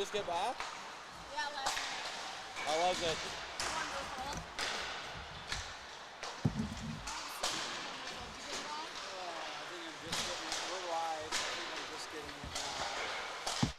just get back? Yeah, last night. How was it? Wonderful. Wonderful. You did well? I think I'm just getting it. We're live. I think I'm just getting it now.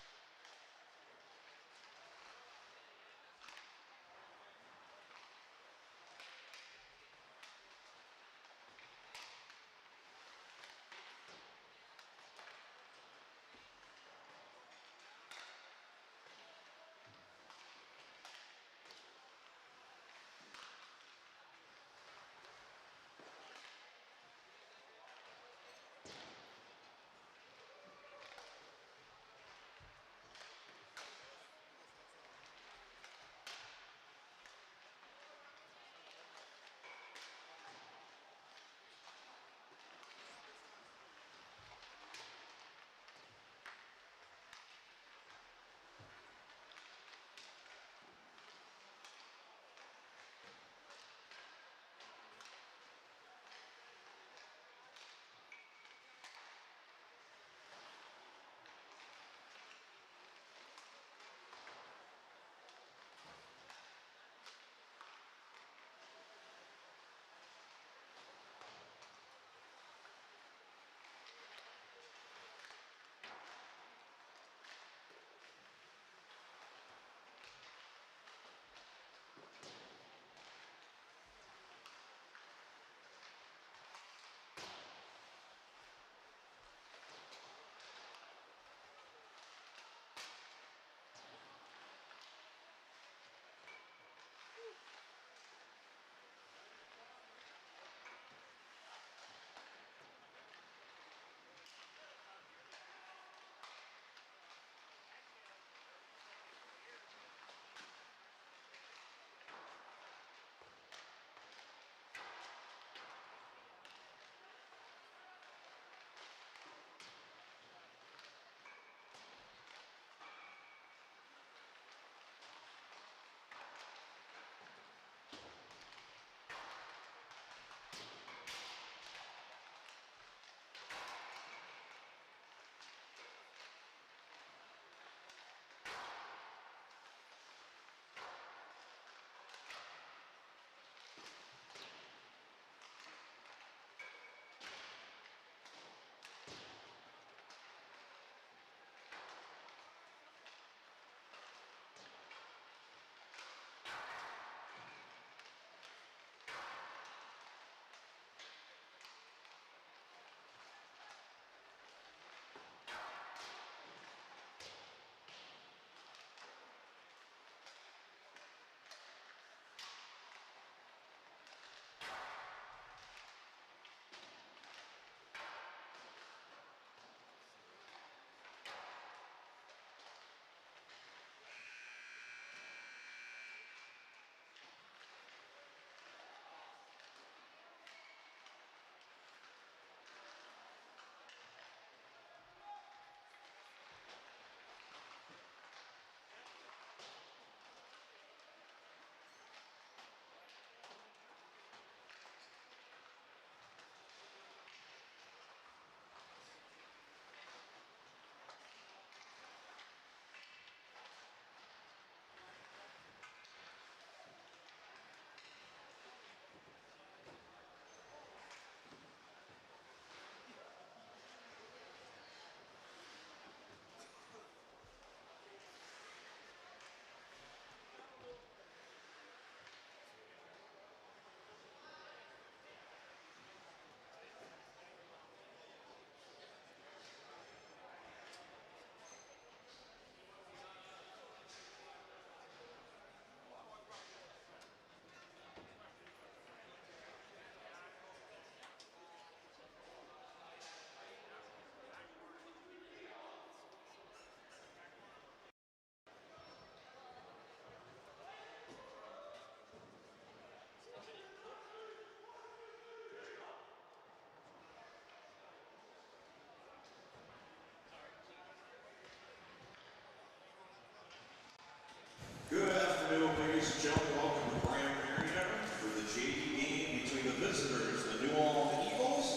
Good afternoon, ladies and gentlemen. Welcome to Bryant Arena for the JV game between the visitors, the New Ulm Eagles,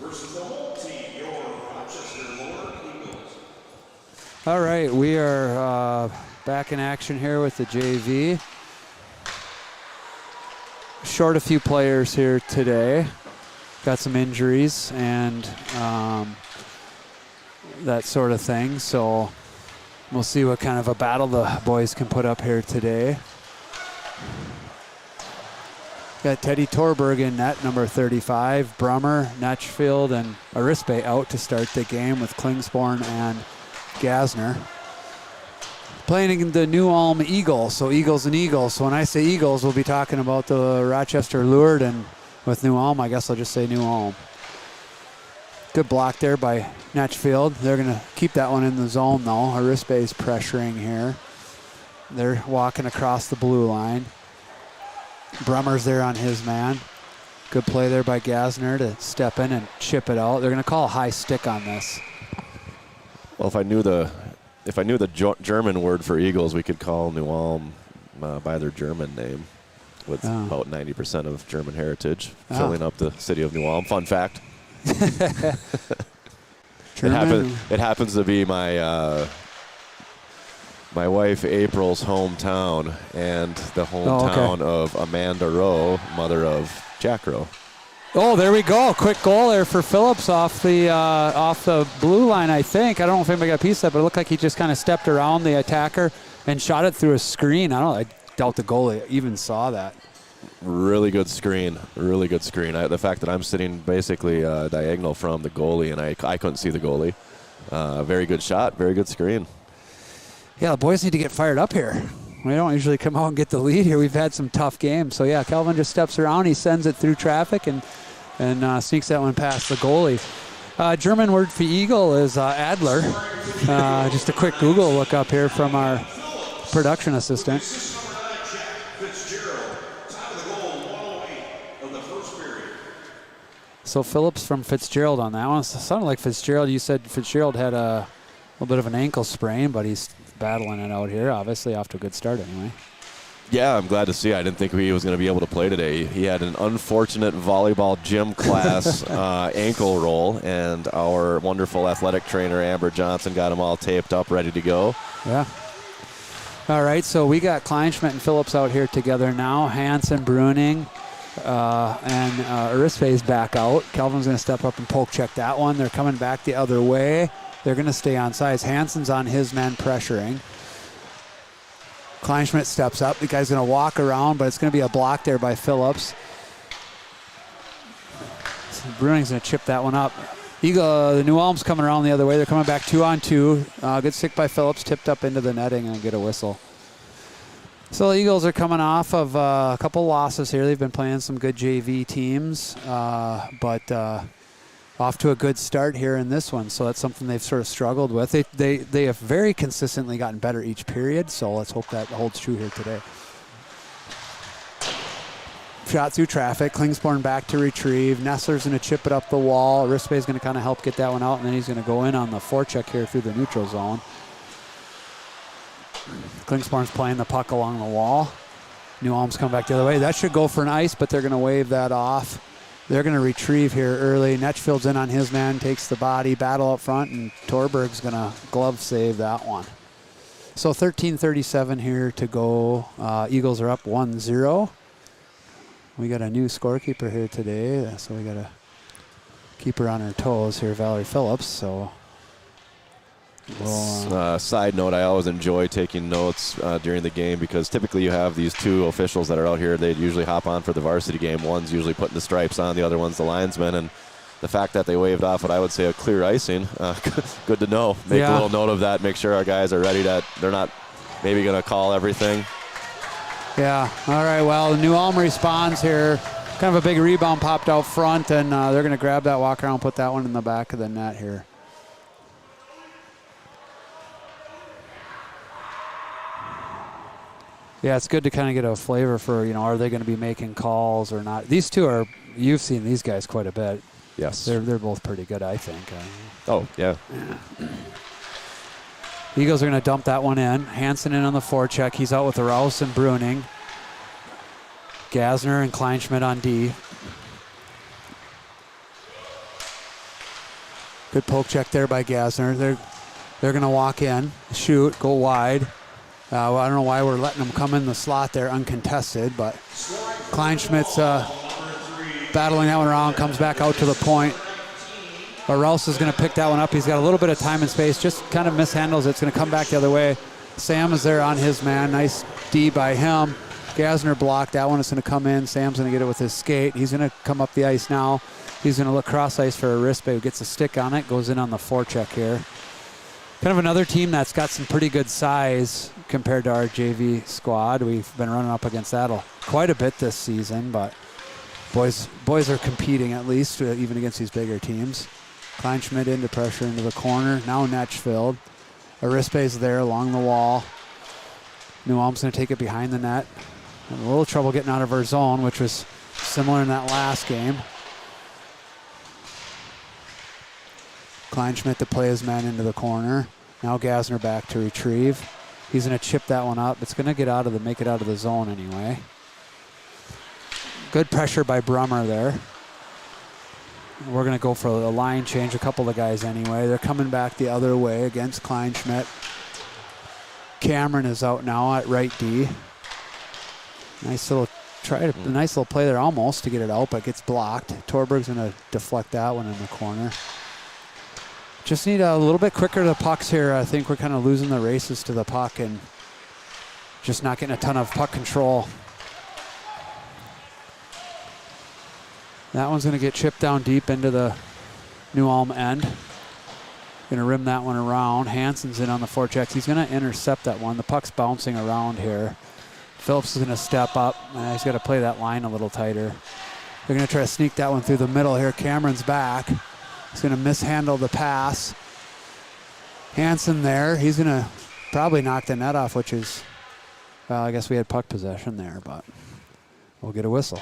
versus the home team, your Rochester Lord Eagles. All right, we are back in action here with the JV. Short a few players here today. Got some injuries and that sort of thing. So we'll see what kind of a battle the boys can put up here today. Got Teddy Torberg in net, number 35. Brummer, Netchfield, and Arispe out to start the game with Klingsporn and Gasner. Playing the New Ulm Eagles, so Eagles and Eagles. So when I say Eagles, we'll be talking about the Rochester Lured, and with New Ulm, I guess I'll just say New Ulm. Good block there by Netchfield. They're going to keep that one in the zone, though. Arispe is pressuring here. They're walking across the blue line. Brummer's there on his man. Good play there by Gasner to step in and chip it out. They're going to call a high stick on this. Well, if I knew the German word for Eagles, we could call New Ulm by their German name, with about 90% of German heritage filling up the city of New Ulm. Fun fact. It happens to be my my wife April's hometown and the hometown of Amanda Rowe, mother of Jack Rowe. Oh, there we go. Quick goal there for Phillips off the blue line, I think. I don't know if anybody got a piece of that, but it looked like he just kind of stepped around the attacker and shot it through a screen. I doubt the goalie even saw that. Really good screen. Really good screen. The fact that I'm sitting basically diagonal from the goalie and I couldn't see the goalie. Very good shot. Very good screen. Yeah, the boys need to get fired up here. We don't usually come out and get the lead here. We've had some tough games. So, yeah, Kelvin just steps around. He sends it through traffic and sneaks that one past the goalie. German word for eagle is Adler. Just a quick Google look up here from our production assistant. So Phillips from Fitzgerald on that one. It sounded like Fitzgerald. You said Fitzgerald had a little bit of an ankle sprain, but he's battling it out here. Obviously off to a good start anyway. Yeah, I'm glad to see. I didn't think he was going to be able to play today. He had an unfortunate volleyball gym class ankle roll, and our wonderful athletic trainer, Amber Johnson, got him all taped up, ready to go. Yeah. All right, so we got Kleinschmidt and Phillips out here together now. Hansen, Bruning, and Arispe's back out. Kelvin's going to step up and poke check that one. They're coming back the other way. They're going to stay on sides. Hansen's on his man pressuring. Kleinschmidt steps up. The guy's going to walk around, but it's going to be a block there by Phillips. So Bruning's going to chip that one up. The New Ulm's coming around the other way. They're coming back 2-on-2. Good stick by Phillips, tipped up into the netting and get a whistle. So the Eagles are coming off of a couple losses here. They've been playing some good JV teams, but off to a good start here in this one. So that's something they've sort of struggled with. They have very consistently gotten better each period, so let's hope that holds true here today. Shot through traffic. Klingsporn back to retrieve. Nessler's going to chip it up the wall. Arispe's going to kind of help get that one out, and then he's going to go in on the forecheck here through the neutral zone. Klingsporn's playing the puck along the wall. New Ulm's come back the other way. That should go for an ice, but they're going to wave that off. They're going to retrieve here early. Netchfield's in on his man, takes the body, battle up front, and Torberg's going to glove save that one. So 13:37 here to go. Eagles are up 1-0. We got a new scorekeeper here today, so we got to keep her on her toes here, Valerie Phillips. So, side note, I always enjoy taking notes during the game because typically you have these two officials that are out here. They usually hop on for the varsity game. One's usually putting the stripes on, the other one's the linesman. And the fact that they waved off what I would say a clear icing, good to know. Make a little note of that. Make sure our guys are ready that they're not maybe going to call everything. Yeah. All right. Well, the New Ulm responds here. Kind of a big rebound popped out front, and they're going to grab that, walk around, put that one in the back of the net here. Yeah, it's good to kind of get a flavor for, are they going to be making calls or not? These two you've seen these guys quite a bit. Yes. They're both pretty good, I think. Oh, yeah. Eagles are going to dump that one in. Hansen in on the forecheck. He's out with Rouse and Bruning. Gasner and Kleinschmidt on D. Good poke check there by Gasner. They're going to walk in, shoot, go wide. Well, I don't know why we're letting him come in the slot there uncontested, but Kleinschmidt's battling that one around, comes back out to the point. But Rouse is going to pick that one up. He's got a little bit of time and space, just kind of mishandles it. It's going to come back the other way. Sam is there on his man. Nice D by him. Gasner blocked that one. It's going to come in. Sam's going to get it with his skate. He's going to come up the ice now. He's going to look cross ice for Arispe, who gets a stick on it, goes in on the forecheck here. Kind of another team that's got some pretty good size compared to our JV squad. We've been running up against that quite a bit this season, but boys are competing at least, even against these bigger teams. Kleinschmidt into pressure into the corner. Now Netchfield. Arispe's there along the wall. New Ulm's going to take it behind the net. Having a little trouble getting out of our zone, which was similar in that last game. Kleinschmidt to play his man into the corner. Now Gasner back to retrieve. He's going to chip that one up. It's going to make it out of the zone anyway. Good pressure by Brummer there. We're going to go for a line change, a couple of guys anyway. They're coming back the other way against Kleinschmidt. Cameron is out now at right D. Nice little play there almost to get it out, but gets blocked. Torberg's going to deflect that one in the corner. Just need a little bit quicker to pucks here. I think we're kind of losing the races to the puck and just not getting a ton of puck control. That one's going to get chipped down deep into the New Ulm end. Going to rim that one around. Hansen's in on the forechecks. He's going to intercept that one. The puck's bouncing around here. Phillips is going to step up. He's got to play that line a little tighter. They're going to try to sneak that one through the middle here. Cameron's back. He's going to mishandle the pass. Hansen there. He's going to probably knock the net off, which is, well, I guess we had puck possession there, but we'll get a whistle.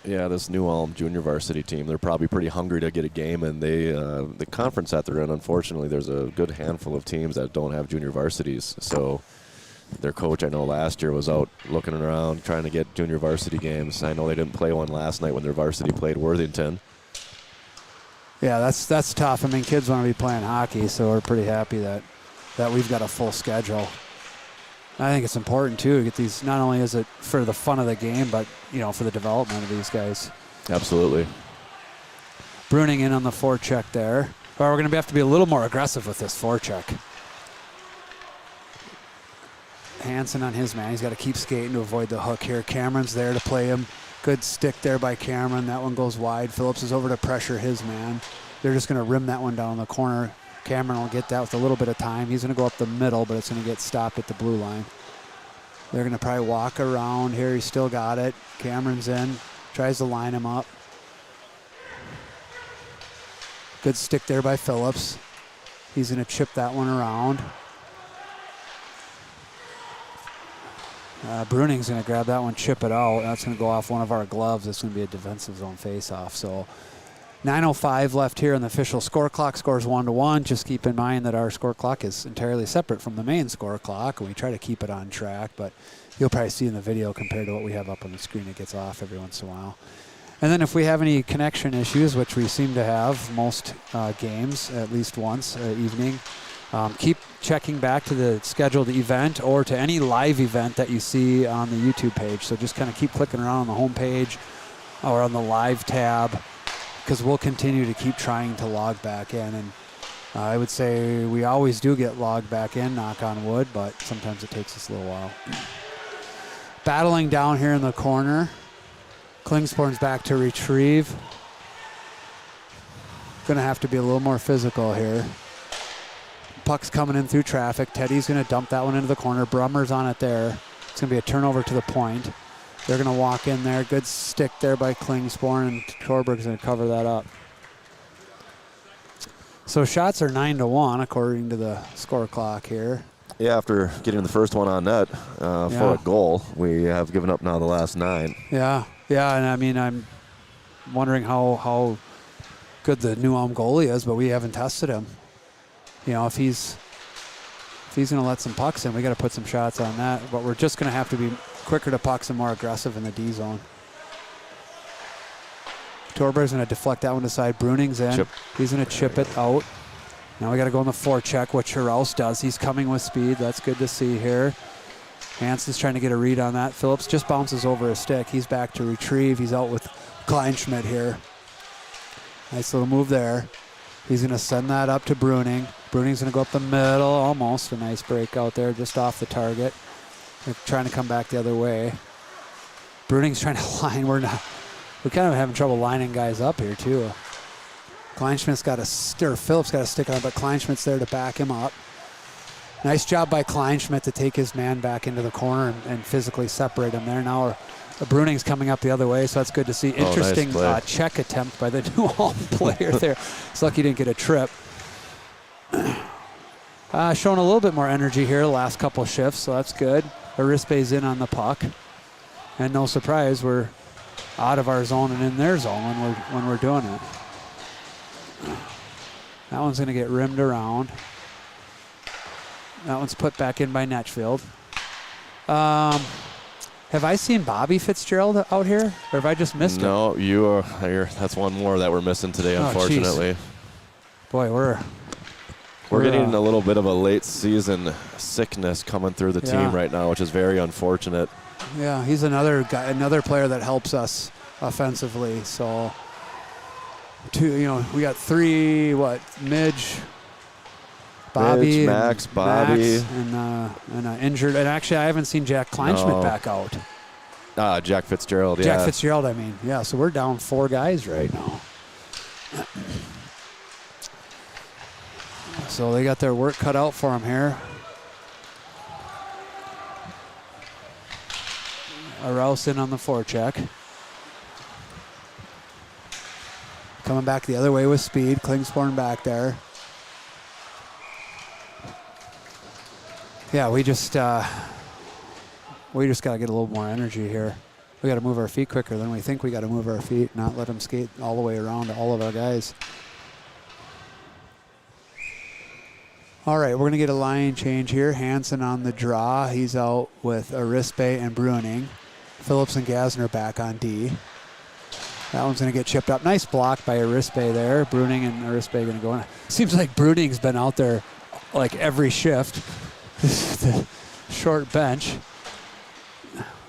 Yeah, this New Ulm junior varsity team, they're probably pretty hungry to get a game, and they the conference that they're in, unfortunately, there's a good handful of teams that don't have junior varsities. So their coach, I know last year, was out looking around trying to get junior varsity games. I know they didn't play one last night when their varsity played Worthington. Yeah, that's tough. I mean, kids want to be playing hockey, so we're pretty happy that we've got a full schedule. I think it's important, too, to get these. Not only is it for the fun of the game, but, for the development of these guys. Absolutely. Bruning in on the forecheck there. Well, we're going to have to be a little more aggressive with this forecheck. Hansen on his man. He's got to keep skating to avoid the hook here. Cameron's there to play him. Good stick there by Cameron. That one goes wide. Phillips is over to pressure his man. They're just going to rim that one down the corner. Cameron will get that with a little bit of time. He's going to go up the middle, but it's going to get stopped at the blue line. They're going to probably walk around here. He's still got it. Cameron's in. Tries to line him up. Good stick there by Phillips. He's going to chip that one around. Bruning's going to grab that one, chip it out. That's going to go off one of our gloves. It's going to be a defensive zone face-off. So 9:05 left here on the official score clock. Scores 1-1. Just keep in mind that our score clock is entirely separate from the main score clock, and we try to keep it on track. But you'll probably see in the video compared to what we have up on the screen, it gets off every once in a while. And then if we have any connection issues, which we seem to have most games, at least once evening, keep checking back to the scheduled event or to any live event that you see on the YouTube page. So just kind of keep clicking around on the home page or on the live tab, because we'll continue to keep trying to log back in. And I would say we always do get logged back in, knock on wood, but sometimes it takes us a little while. Battling down here in the corner. Klingsporn's back to retrieve. Going to have to be a little more physical here. Puck's coming in through traffic. Teddy's going to dump that one into the corner. Brummer's on it there. It's going to be a turnover to the point. They're going to walk in there. Good stick there by Klingsporn, and Torberg's going to cover that up. So shots are 9-1 according to the score clock here. Yeah, after getting the first one on net for a goal, we have given up now the last 9. Yeah, and I mean, I'm wondering how good the New Ulm goalie is, but we haven't tested him. If he's going to let some pucks in, we got to put some shots on that. But we're just going to have to be quicker to pucks and more aggressive in the D zone. Torberg's going to deflect that one aside. Bruning's in. Chip. He's going to chip it out. Now we got to go in the forecheck, which Rouse does. He's coming with speed. That's good to see here. Hansen's trying to get a read on that. Phillips just bounces over a stick. He's back to retrieve. He's out with Kleinschmidt here. Nice little move there. He's going to send that up to Bruning. Bruning's going to go up the middle. Almost a nice break out there, just off the target. They're trying to come back the other way. Bruning's trying to line. We're kind of having trouble lining guys up here, too. Kleinschmidt's got to stir. Phillips got to stick on, but Kleinschmidt's there to back him up. Nice job by Kleinschmidt to take his man back into the corner and physically separate him there. Now Bruning's coming up the other way, so that's good to see. Interesting nice check attempt by the New Ulm player there. It's lucky he didn't get a trip. Showing a little bit more energy here the last couple shifts, so that's good. Arispe's in on the puck. And no surprise, we're out of our zone and in their zone when we're doing it. That one's going to get rimmed around. That one's put back in by Netchfield. Have I seen Bobby Fitzgerald out here, or have I just missed him? No, you are. That's one more that we're missing today, unfortunately. Boy, we're getting a little bit of a late season sickness coming through the team right now, which is very unfortunate. Yeah, he's another guy, another player that helps us offensively. So, we got three. Midge, Bobby, Max, Bobby, and injured. And actually, I haven't seen Jack Kleinschmidt back out. Jack Fitzgerald. Yeah. Jack Fitzgerald. I mean, yeah. So we're down 4 guys right now. So they got their work cut out for them here. A Rouse in on the forecheck. Coming back the other way with speed. Klingsporn back there. Yeah, we just got to get a little more energy here. We got to move our feet quicker than we think we got to move our feet, not let them skate all the way around to all of our guys. All right, we're going to get a line change here. Hansen on the draw. He's out with Arispe and Bruning. Phillips and Gasner back on D. That one's going to get chipped up. Nice block by Arispe there. Bruning and Arispe going to go in. Seems like Bruning's been out there like every shift. The short bench.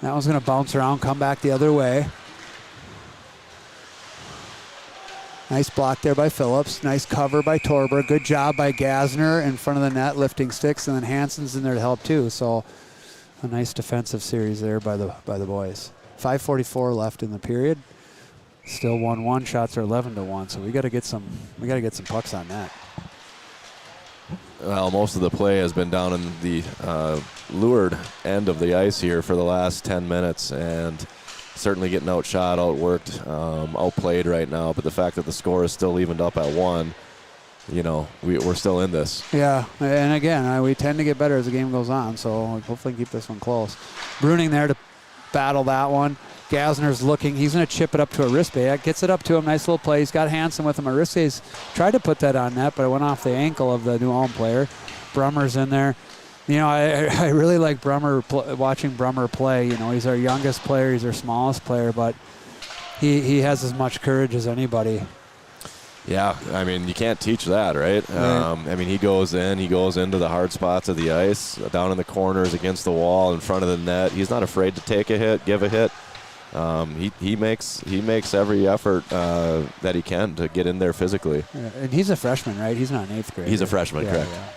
That one's going to bounce around, come back the other way. Nice block there by Phillips. Nice cover by Torberg. Good job by Gasner in front of the net, lifting sticks, and then Hansen's in there to help too. So a nice defensive series there by the boys. 5:44 left in the period. Still 1-1. Shots are 11-1. So we got to get some pucks on net. Well, most of the play has been down in the leeward end of the ice here for the last 10 minutes, and certainly getting outshot, outworked, outplayed right now. But the fact that the score is still evened up at 1, we're still in this. Yeah, and again, we tend to get better as the game goes on, so hopefully keep this one close. Bruning there to battle that one. Gasner's looking. He's going to chip it up to Arispe. Gets it up to him. Nice little play. He's got Hansen with him. Arispe's tried to put that on net, but it went off the ankle of the New Ulm player. Brummer's in there. I really like Brummer, watching Brummer play. He's our youngest player. He's our smallest player, but he has as much courage as anybody. Yeah, I mean, you can't teach that, right? He goes into the hard spots of the ice, down in the corners, against the wall, in front of the net. He's not afraid to take a hit, give a hit. He makes every effort that he can to get in there physically. Yeah, and he's a freshman, right? He's not an 8th grader. He's a freshman, correct. Yeah.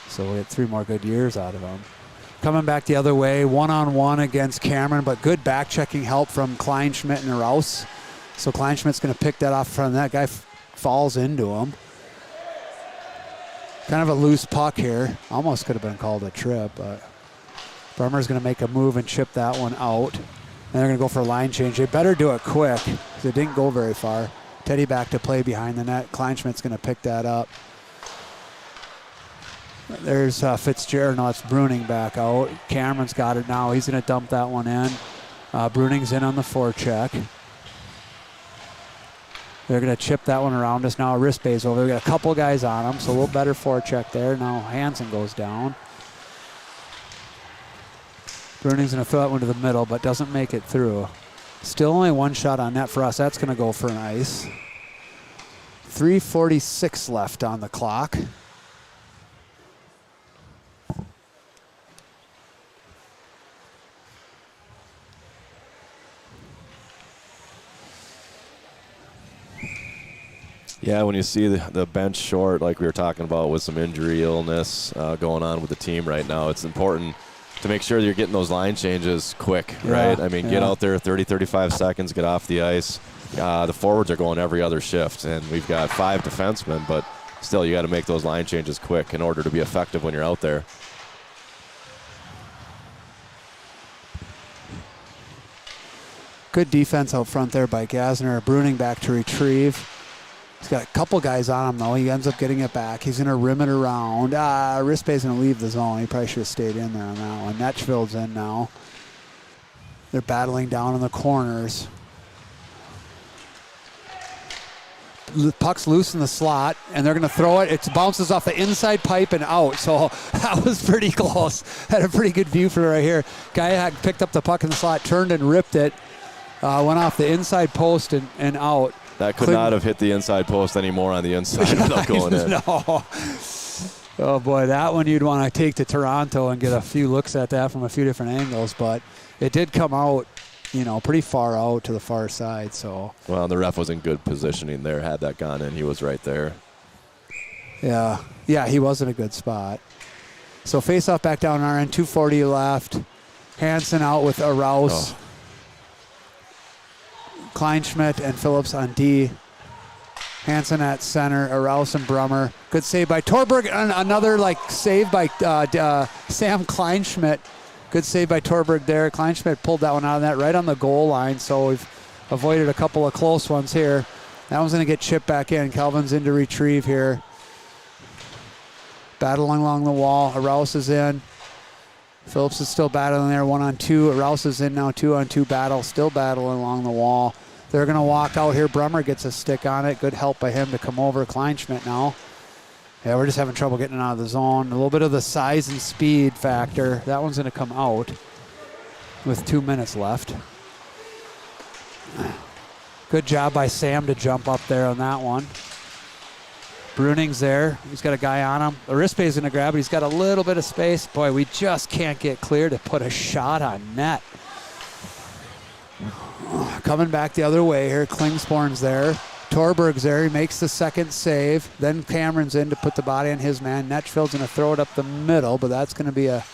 So we'll get 3 more good years out of him. Coming back the other way, 1-on-1 against Cameron, but good back-checking help from Kleinschmidt and Rouse. So Kleinschmidt's going to pick that off front. That guy falls into him. Kind of a loose puck here. Almost could have been called a trip, but Brummer's going to make a move and chip that one out. And they're going to go for a line change. They better do it quick because it didn't go very far. Teddy back to play behind the net. Kleinschmidt's going to pick that up. There's Fitzgerald. No, it's Bruning back out. Cameron's got it now. He's going to dump that one in. Bruning's in on the forecheck. They're going to chip that one around us now. Arispe's over. We got a couple guys on him, so a little better forecheck there. Now Hansen goes down. Bruning's going to throw that one to the middle, but doesn't make it through. Still only 1 shot on net for us. That's going to go for an ice. 3:46 left on the clock. Yeah, when you see the bench short, like we were talking about with some injury, illness going on with the team right now, it's important to make sure that you're getting those line changes quick, right? I mean, get out there 30, 35 seconds, get off the ice. The forwards are going every other shift, and we've got 5 defensemen, but still you got to make those line changes quick in order to be effective when you're out there. Good defense out front there by Gasner. Bruning back to retrieve. He's got a couple guys on him, though. He ends up getting it back. He's going to rim it around. Rispay's going to leave the zone. He probably should have stayed in there on that one. Netchfield's in now. They're battling down in the corners. The puck's loose in the slot, and they're going to throw it. It bounces off the inside pipe and out, so that was pretty close. Had a pretty good view for it right here. Guy had picked up the puck in the slot, turned and ripped it. Went off the inside post and out. That could not have hit the inside post anymore on the inside without going in. No. Oh, boy, that one you'd want to take to Toronto and get a few looks at that from a few different angles. But it did come out, pretty far out to the far side. So. Well, the ref was in good positioning there. Had that gone in, he was right there. Yeah, he was in a good spot. So face-off back down our end, 2:40 left. Hansen out with a Rouse. Oh. Kleinschmidt and Phillips on D. Hansen at center, Arouse and Brummer. Good save by Torberg, and another save by Sam Kleinschmidt. Good save by Torberg there. Kleinschmidt pulled that one out of that right on the goal line, so we've avoided a couple of close ones here. That one's going to get chipped back in. Calvin's in to retrieve here. Battling along the wall. Arouse is in. Phillips is still battling there, 1-on-2. Rouse is in now, 2-on-2 battle, still battling along the wall. They're going to walk out here. Brummer gets a stick on it. Good help by him to come over. Kleinschmidt now. Yeah, we're just having trouble getting out of the zone. A little bit of the size and speed factor. That one's going to come out with 2 minutes left. Good job by Sam to jump up there on that one. Bruning's there. He's got a guy on him. Arispay's going to grab it. He's got a little bit of space. Boy, we just can't get clear to put a shot on net. Coming back the other way here. Klingsporn's there. Torberg's there. He makes the second save. Then Cameron's in to put the body on his man. Netchfield's going to throw it up the middle, but that's going to be a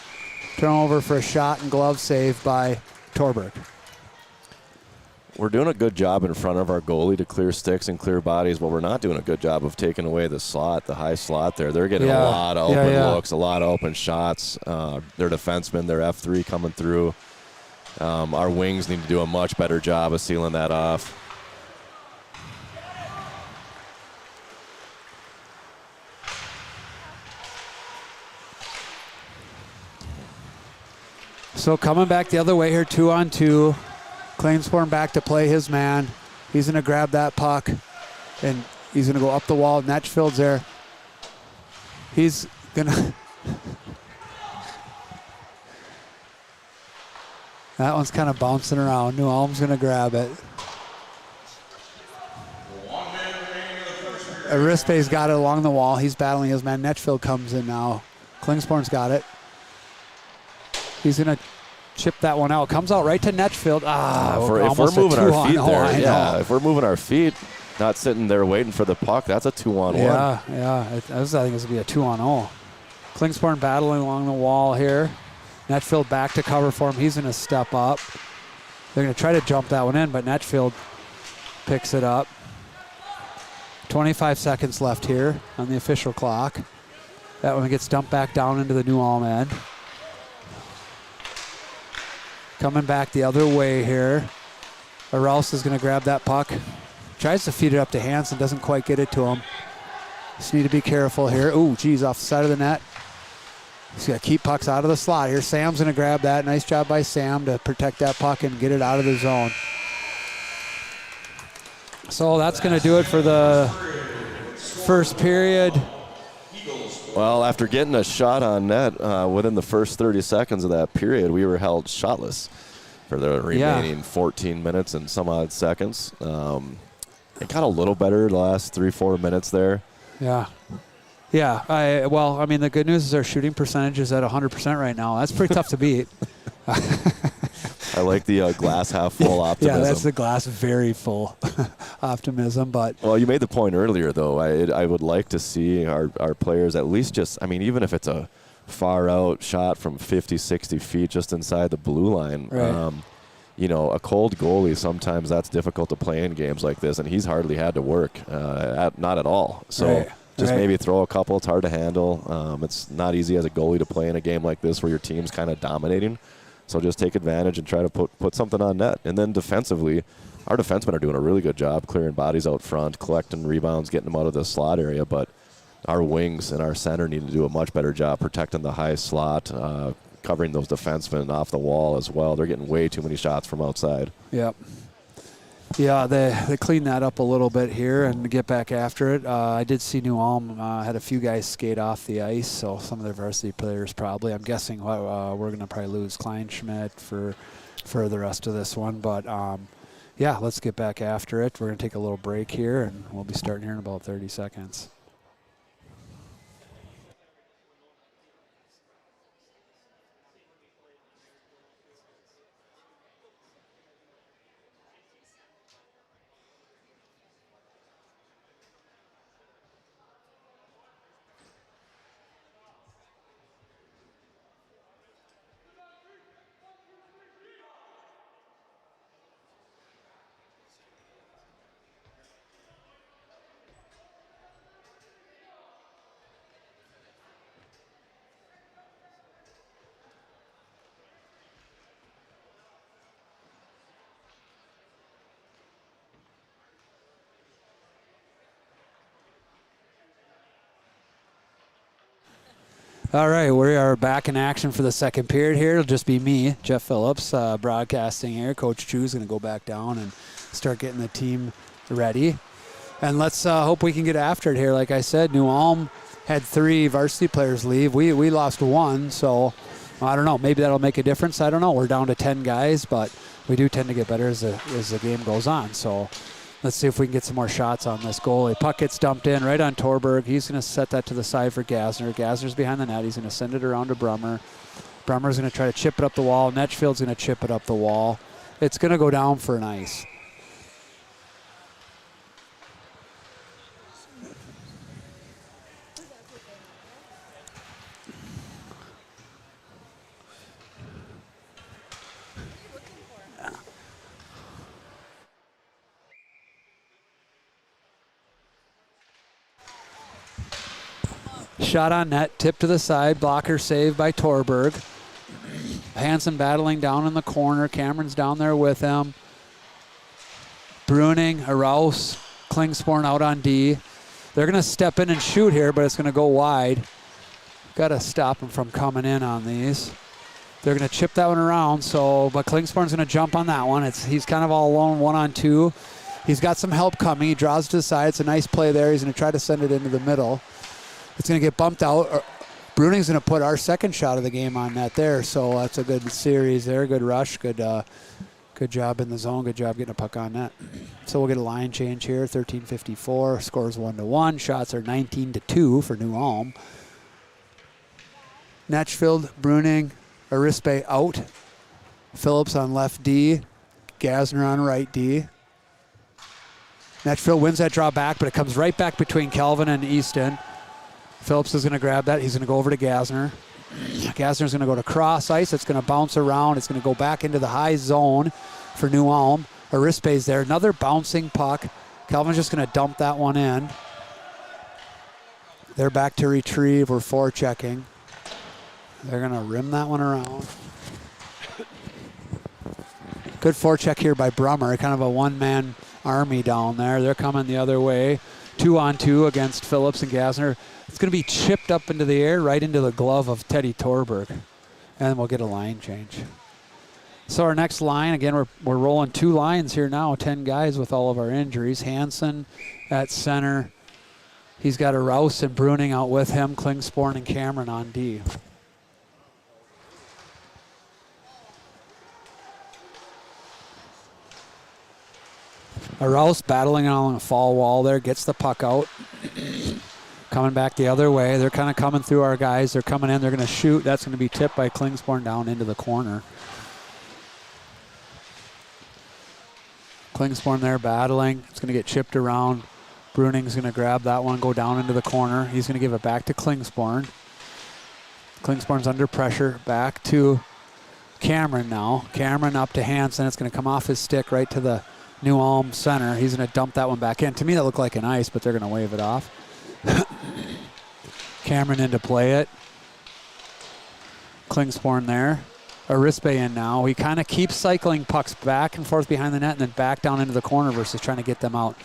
turnover for a shot and glove save by Torberg. We're doing a good job in front of our goalie to clear sticks and clear bodies, but we're not doing a good job of taking away the slot, the high slot there. They're getting a lot of open looks, a lot of open shots. Their defensemen, their F3 coming through. Our wings need to do a much better job of sealing that off. So coming back the other way here, 2-on-2. Klingsporn back to play his man. He's going to grab that puck, and he's going to go up the wall. Netchfield's there. He's going to... That one's kind of bouncing around. New Ulm's going to grab it. Arispay's got it along the wall. He's battling his man. Netchfield comes in now. Klingsporn's got it. He's going to chip that one out. Comes out right to Netchfield. If we're moving our feet there, if we're moving our feet, not sitting there waiting for the puck, that's a 2-on-1. Yeah. I think it's going to be a 2-on-0. Klingsporn battling along the wall here. Netchfield back to cover for him. He's going to step up. They're going to try to jump that one in, but Netchfield picks it up. 25 seconds left here on the official clock. That one gets dumped back down into the New Ulm end. Coming back the other way here. Arouse is going to grab that puck. Tries to feed it up to Hansen. Doesn't quite get it to him. Just need to be careful here. Ooh, geez, off the side of the net. He's got to keep pucks out of the slot here. Sam's going to grab that. Nice job by Sam to protect that puck and get it out of the zone. So that's going to do it for the first period. Well, after getting a shot on net within the first 30 seconds of that period, we were held shotless for the remaining 14 minutes and some odd seconds. It got a little better the last 3-4 minutes there. Yeah. Yeah. I mean, the good news is our shooting percentage is at 100% right now. That's pretty tough to beat. I like the glass half full optimism. Yeah, that's the glass very full optimism. But well, you made the point earlier, though. I would like to see our players at least just, I mean, even if it's a far out shot from 50, 60 feet just inside the blue line. Right. You know, a cold goalie, sometimes that's difficult to play in games like this, and he's hardly had to work, not at all. So just maybe throw a couple. It's hard to handle. It's not easy as a goalie to play in a game like this where your team's kind of dominating. So just take advantage and try to put something on net. And then defensively, our defensemen are doing a really good job clearing bodies out front, collecting rebounds, getting them out of the slot area. But our wings and our center need to do a much better job protecting the high slot, covering those defensemen off the wall as well. They're getting way too many shots from outside. Yep. Yeah, they cleaned that up a little bit here and get back after it. I did see New Ulm had a few guys skate off the ice, so some of their varsity players probably. I'm guessing we're going to probably lose Kleinschmidt for the rest of this one. But, yeah, let's get back after it. We're going to take a little break here, and we'll be starting here in about 30 seconds. All right, we are back in action for the second period here. It'll just be me, Jeff Phillips, broadcasting here. Coach Chu's going to go back down and start getting the team ready. And let's hope we can get after it here. Like I said, New Ulm had 3 varsity players leave. We lost 1, so I don't know. Maybe that'll make a difference. I don't know. We're down to 10 guys, but we do tend to get better as the game goes on. So let's see if we can get some more shots on this goalie. Puck gets dumped in right on Torberg. He's going to set that to the side for Gasner. Gasner's behind the net. He's going to send it around to Brummer. Brummer's going to try to chip it up the wall. Netchfield's going to chip it up the wall. It's going to go down for an ice. Shot on net, tip to the side, blocker saved by Torberg. Hansen battling down in the corner. Cameron's down there with him. Bruning, Araus, Klingsporn out on D. They're going to step in and shoot here, but it's going to go wide. Got to stop them from coming in on these. They're going to chip that one around, but Klingsporn's going to jump on that one. He's kind of all alone, 1-on-2. He's got some help coming. He draws to the side. It's a nice play there. He's going to try to send it into the middle. It's going to get bumped out. Bruning's going to put our second shot of the game on net there, so that's a good series there. Good rush, good job in the zone, good job getting a puck on net. So we'll get a line change here, 13:54, scores 1-1. Shots are 19-2 for New Ulm. Netchfield, Bruning, Arispe out. Phillips on left D, Gasner on right D. Netchfield wins that draw back, but it comes right back between Calvin and Easton. Phillips is going to grab that. He's going to go over to Gasner. Gasner's going to go to cross ice. It's going to bounce around. It's going to go back into the high zone for New Ulm. Arispe's there. Another bouncing puck. Calvin's just going to dump that one in. They're back to retrieve. We're forechecking. They're going to rim that one around. Good forecheck here by Brummer. Kind of a one-man army down there. They're coming the other way. 2-on-2 against Phillips and Gasner. It's going to be chipped up into the air, right into the glove of Teddy Torberg. And we'll get a line change. So our next line, again, we're rolling 2 lines here now, 10 guys with all of our injuries. Hansen at center. He's got a Rouse and Bruning out with him, Klingsporn and Cameron on D. Rouse battling along the fall wall there, gets the puck out. Coming back the other way. They're kind of coming through our guys. They're coming in. They're going to shoot. That's going to be tipped by Klingsborn down into the corner. Klingsborn there battling. It's going to get chipped around. Bruning's going to grab that one, go down into the corner. He's going to give it back to Klingsborn. Klingsborn's under pressure. Back to Cameron now. Cameron up to Hansen. It's going to come off his stick right to the New Ulm center. He's going to dump that one back in. To me, that looked like an ice, but they're going to wave it off. Cameron in to play it. Klingsborn there. Arispe in now. He kind of keeps cycling pucks back and forth behind the net and then back down into the corner versus trying to get them out.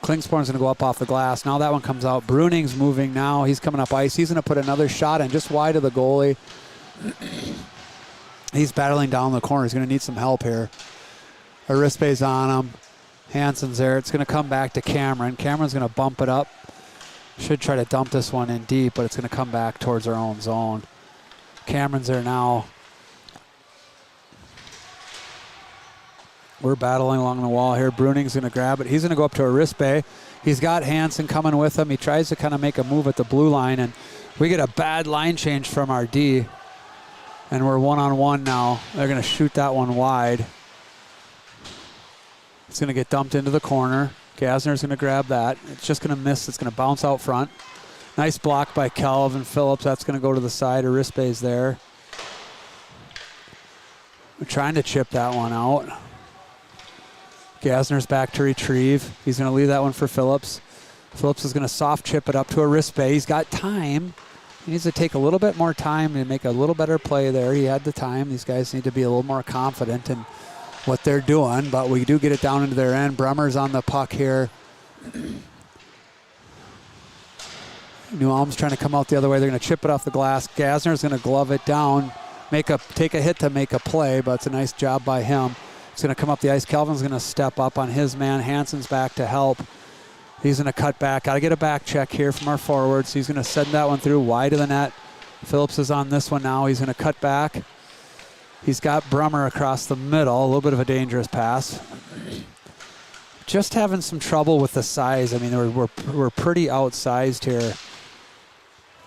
Klingsborn's going to go up off the glass. Now that one comes out. Bruning's moving now. He's coming up ice. He's going to put another shot in just wide of the goalie. He's battling down the corner. He's going to need some help here. Arispe's on him. Hansen's there. It's going to come back to Cameron. Cameron's going to bump it up. Should try to dump this one in deep, but it's going to come back towards our own zone. Cameron's there now. We're battling along the wall here. Bruning's going to grab it. He's going to go up to Arispe. He's got Hansen coming with him. He tries to kind of make a move at the blue line, and we get a bad line change from our D. And we're one-on-one now. They're going to shoot that one wide. It's going to get dumped into the corner. Gasner's going to grab that. It's just going to miss. It's going to bounce out front. Nice block by Calvin Phillips. That's going to go to the side. Arispe's there. We're trying to chip that one out. Gasner's back to retrieve. He's going to leave that one for Phillips. Phillips is going to soft chip it up to Arispe. He's got time. He needs to take a little bit more time to make a little better play there. He had the time. These guys need to be a little more confident in what they're doing, but we do get it down into their end. Brummer's on the puck here. New Ulm's trying to come out the other way. They're going to chip it off the glass. Gasner's going to glove it down, take a hit to make a play, but it's a nice job by him. It's going to come up the ice. Calvin's going to step up on his man. Hansen's back to help. He's going to cut back. Got to get a back check here from our forwards. He's going to send that one through wide of the net. Phillips is on this one now. He's going to cut back. He's got Brummer across the middle. A little bit of a dangerous pass. Just having some trouble with the size. I mean, we're pretty outsized here.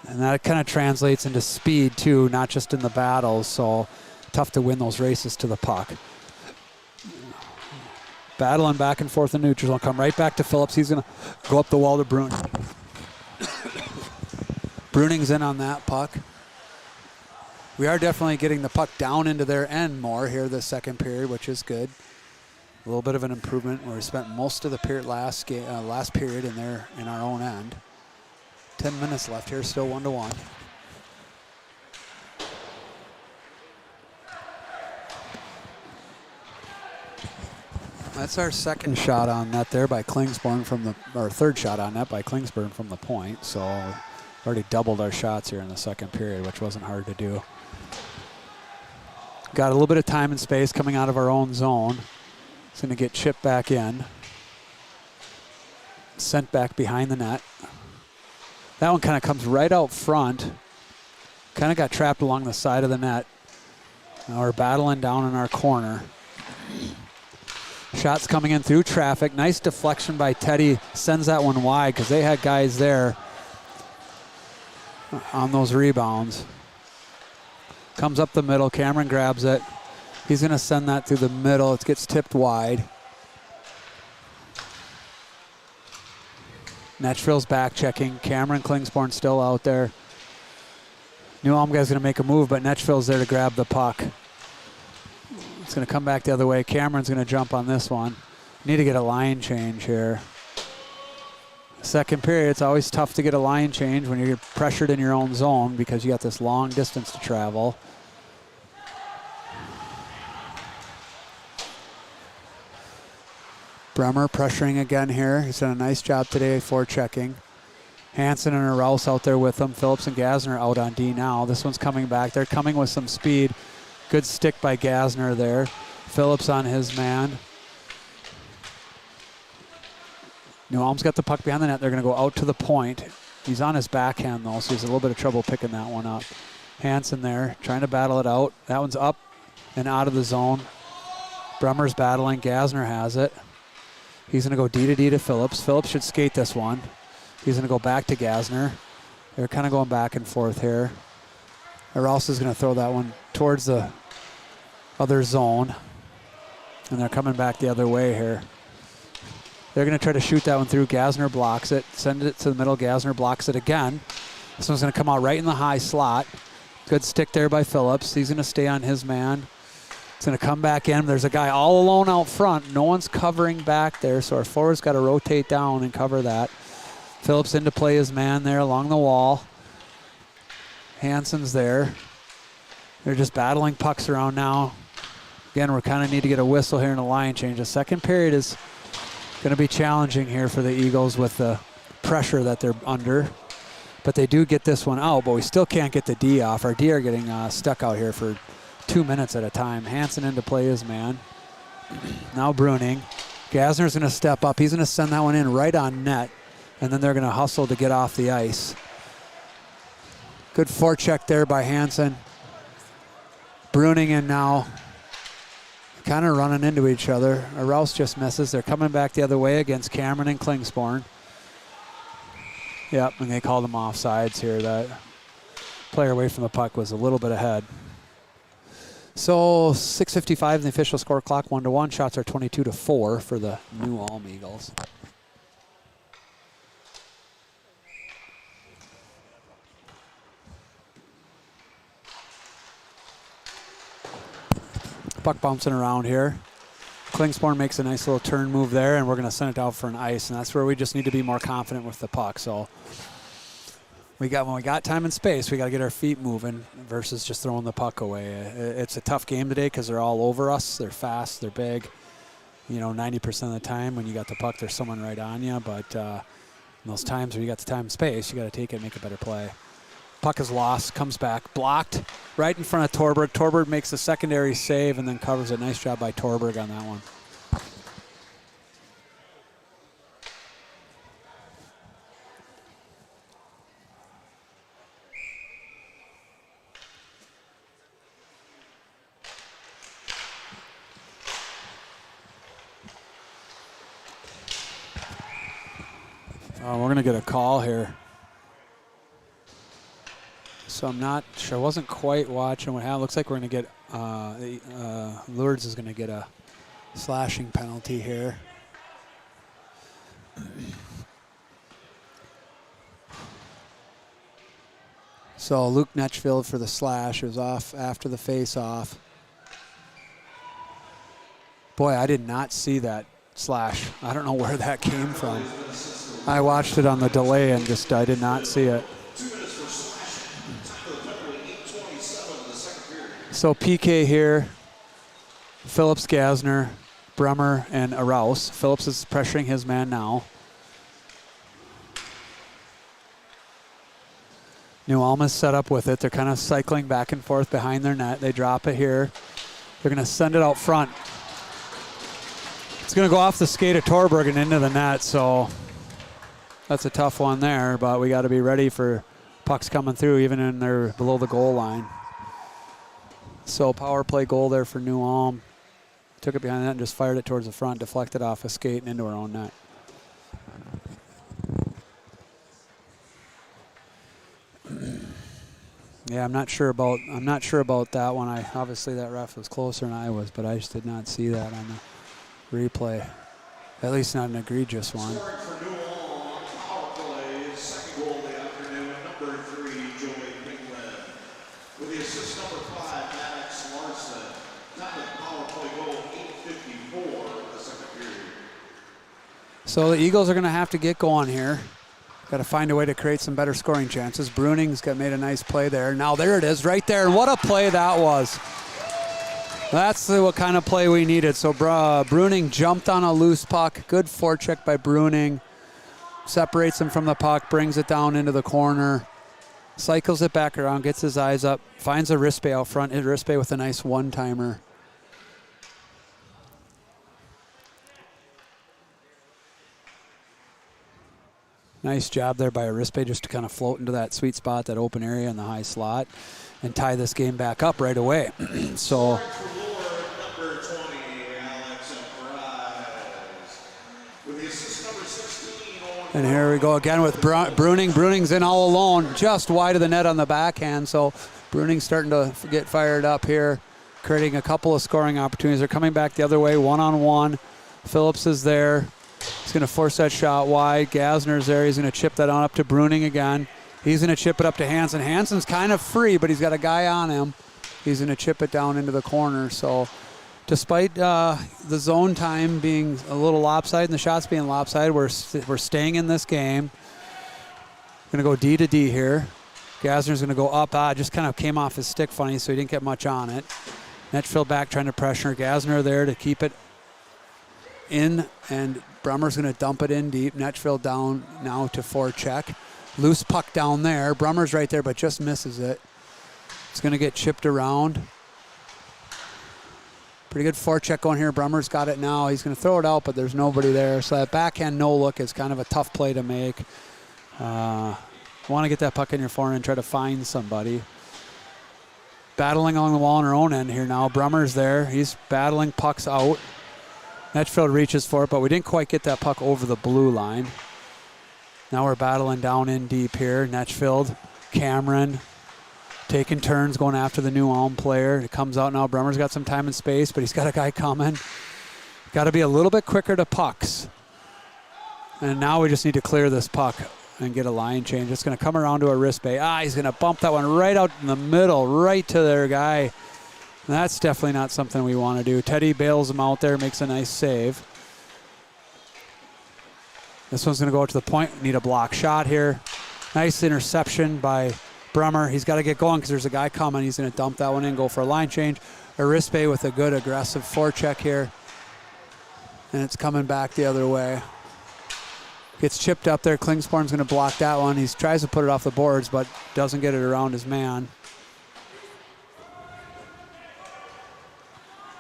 And that kind of translates into speed, too, not just in the battles. So tough to win those races to the puck. Battling back and forth in neutral zone. Come right back to Phillips. He's going to go up the wall to Bruning. Bruning's in on that puck. We are definitely getting the puck down into their end more here this second period, which is good. A little bit of an improvement where we spent most of the period last period in our own end. 10 minutes left here, still 1-1. That's our second shot on net there by Klingsborn or third shot on net by Klingsborn from the point. So already doubled our shots here in the second period, which wasn't hard to do. Got a little bit of time and space coming out of our own zone. It's going to get chipped back in. Sent back behind the net. That one kind of comes right out front. Kind of got trapped along the side of the net. Now we're battling down in our corner. Shots coming in through traffic. Nice deflection by Teddy. Sends that one wide because they had guys there on those rebounds. Comes up the middle. Cameron grabs it. He's going to send that through the middle. It gets tipped wide. Netchville's back checking. Cameron Klingsborn still out there. New Ulm guy's going to make a move, but Netchville's there to grab the puck. It's going to come back the other way. Cameron's going to jump on this one. Need to get a line change here. Second period, it's always tough to get a line change when you're pressured in your own zone because you got this long distance to travel. Brummer pressuring again here. He's done a nice job today for checking. Hansen and Rouse out there with them. Phillips and Gasner out on D now. This one's coming back. They're coming with some speed. Good stick by Gasner there. Phillips on his man. New Ulm's got the puck behind the net. They're going to go out to the point. He's on his backhand, though, so he's a little bit of trouble picking that one up. Hansen there, trying to battle it out. That one's up and out of the zone. Brummer's battling. Gasner has it. He's going to go D to D to Phillips. Phillips should skate this one. He's going to go back to Gasner. They're kind of going back and forth here. Rouse is going to throw that one towards the other zone. And they're coming back the other way here. They're going to try to shoot that one through. Gasner blocks it. Send it to the middle. Gasner blocks it again. This one's going to come out right in the high slot. Good stick there by Phillips. He's going to stay on his man. It's going to come back in. There's a guy all alone out front. No one's covering back there, so our forward's got to rotate down and cover that. Phillips in to play his man there along the wall. Hansen's there. They're just battling pucks around now. Again, we kind of need to get a whistle here in the line change. The second period is going to be challenging here for the Eagles with the pressure that they're under. But they do get this one out, but we still can't get the D off. Our D are getting stuck out here for 2 minutes at a time. Hansen in to play his man. Now Bruning. Gasner's going to step up. He's going to send that one in right on net, and then they're going to hustle to get off the ice. Good forecheck there by Hansen. Bruning in now. Kind of running into each other. Rouse just misses. They're coming back the other way against Cameron and Klingsporn. Yep, and they called them offsides here. That player away from the puck was a little bit ahead. So 6:55 in the official score clock, 1-1. Shots are 22-4 for the New Ulm Eagles. Puck bouncing around here. Klingsporn makes a nice little turn move there, and we're going to send it out for an ice, and that's where we just need to be more confident with the puck. So when we got time and space, we got to get our feet moving versus just throwing the puck away. It's a tough game today because they're all over us. They're fast. They're big. 90% of the time when you got the puck, there's someone right on you. But in those times where you got the time and space, you got to take it and make a better play. Puck is lost, comes back, blocked right in front of Torberg. Torberg makes the secondary save and then covers it. Nice job by Torberg on that one. We're going to get a call here. So I'm not sure. I wasn't quite watching what happened. Looks like we're going to get Lourdes is going to get a slashing penalty here. So Luke Netchfield for the slash. It was off after the face-off. Boy, I did not see that slash. I don't know where that came from. I watched it on the delay and just I did not see it. So PK here, Phillips, Gasner, Brummer, and Rouse. Phillips is pressuring his man now. New Ulm is set up with it. They're kind of cycling back and forth behind their net. They drop it here. They're going to send it out front. It's going to go off the skate of Torberg and into the net, so that's a tough one there, but we got to be ready for pucks coming through even when they're below the goal line. So power play goal there for New Ulm. Took it behind that and just fired it towards the front, deflected off a skate and into our own net. Yeah, I'm not sure about that one. Obviously that ref was closer than I was, but I just did not see that on the replay. At least not an egregious one. Scoring for New Ulm on power play, second goal of the afternoon, number 3, Joey Pinklin. With the assist number 5, Maddox Larson. Time of power play goal, 8:54 of the second period. So the Eagles are going to have to get going here. Got to find a way to create some better scoring chances. Bruning's made a nice play there. Now there it is right there. And what a play that was. That's what kind of play we needed. So Bruning jumped on a loose puck. Good forecheck by Bruning. Separates him from the puck, brings it down into the corner. Cycles it back around, gets his eyes up, finds a Rispe out front. Rispe with a nice one-timer. Nice job there by Rispe just to kind of float into that sweet spot, that open area in the high slot, and tie this game back up right away. So Number 20, Alex Price. And here we go again with Bruning. Bruning's in all alone, just wide of the net on the backhand. So Bruning's starting to get fired up here, creating a couple of scoring opportunities. They're coming back the other way, one-on-one. Phillips is there. He's going to force that shot wide. Gasner's there. He's going to chip that on up to Bruning again. He's going to chip it up to Hansen. Hansen's kind of free, but he's got a guy on him. He's going to chip it down into the corner. So despite the zone time being a little lopsided and the shots being lopsided, we're staying in this game. Going to go D to D here. Gasner's going to go up. Just kind of came off his stick funny, so he didn't get much on it. Netchfield back trying to pressure. Gasner there to keep it in, and Brummer's going to dump it in deep. Netchfield down now to forecheck. Loose puck down there. Brummer's right there, but just misses it. It's going to get chipped around. Pretty good forecheck going here. Brummer's got it now. He's going to throw it out, but there's nobody there. So that backhand no look is kind of a tough play to make. Want to get that puck in your forehand and try to find somebody. Battling along the wall on our own end here now. Brummer's there. He's battling pucks out. Netchfield reaches for it, but we didn't quite get that puck over the blue line. Now we're battling down in deep here. Netchfield, Cameron, taking turns going after the New Ulm player. It comes out now. Brummer's got some time and space, but he's got a guy coming. Got to be a little bit quicker to pucks. And now we just need to clear this puck and get a line change. It's going to come around to a wrist bay. He's going to bump that one right out in the middle, right to their guy. And that's definitely not something we want to do. Teddy bails him out there, makes a nice save. This one's going to go to the point. Need a block shot here. Nice interception by Brummer. He's got to get going because there's a guy coming. He's going to dump that one in, go for a line change. Arispe with a good aggressive forecheck here. And it's coming back the other way. Gets chipped up there. Klingsporn's going to block that one. He tries to put it off the boards, but doesn't get it around his man.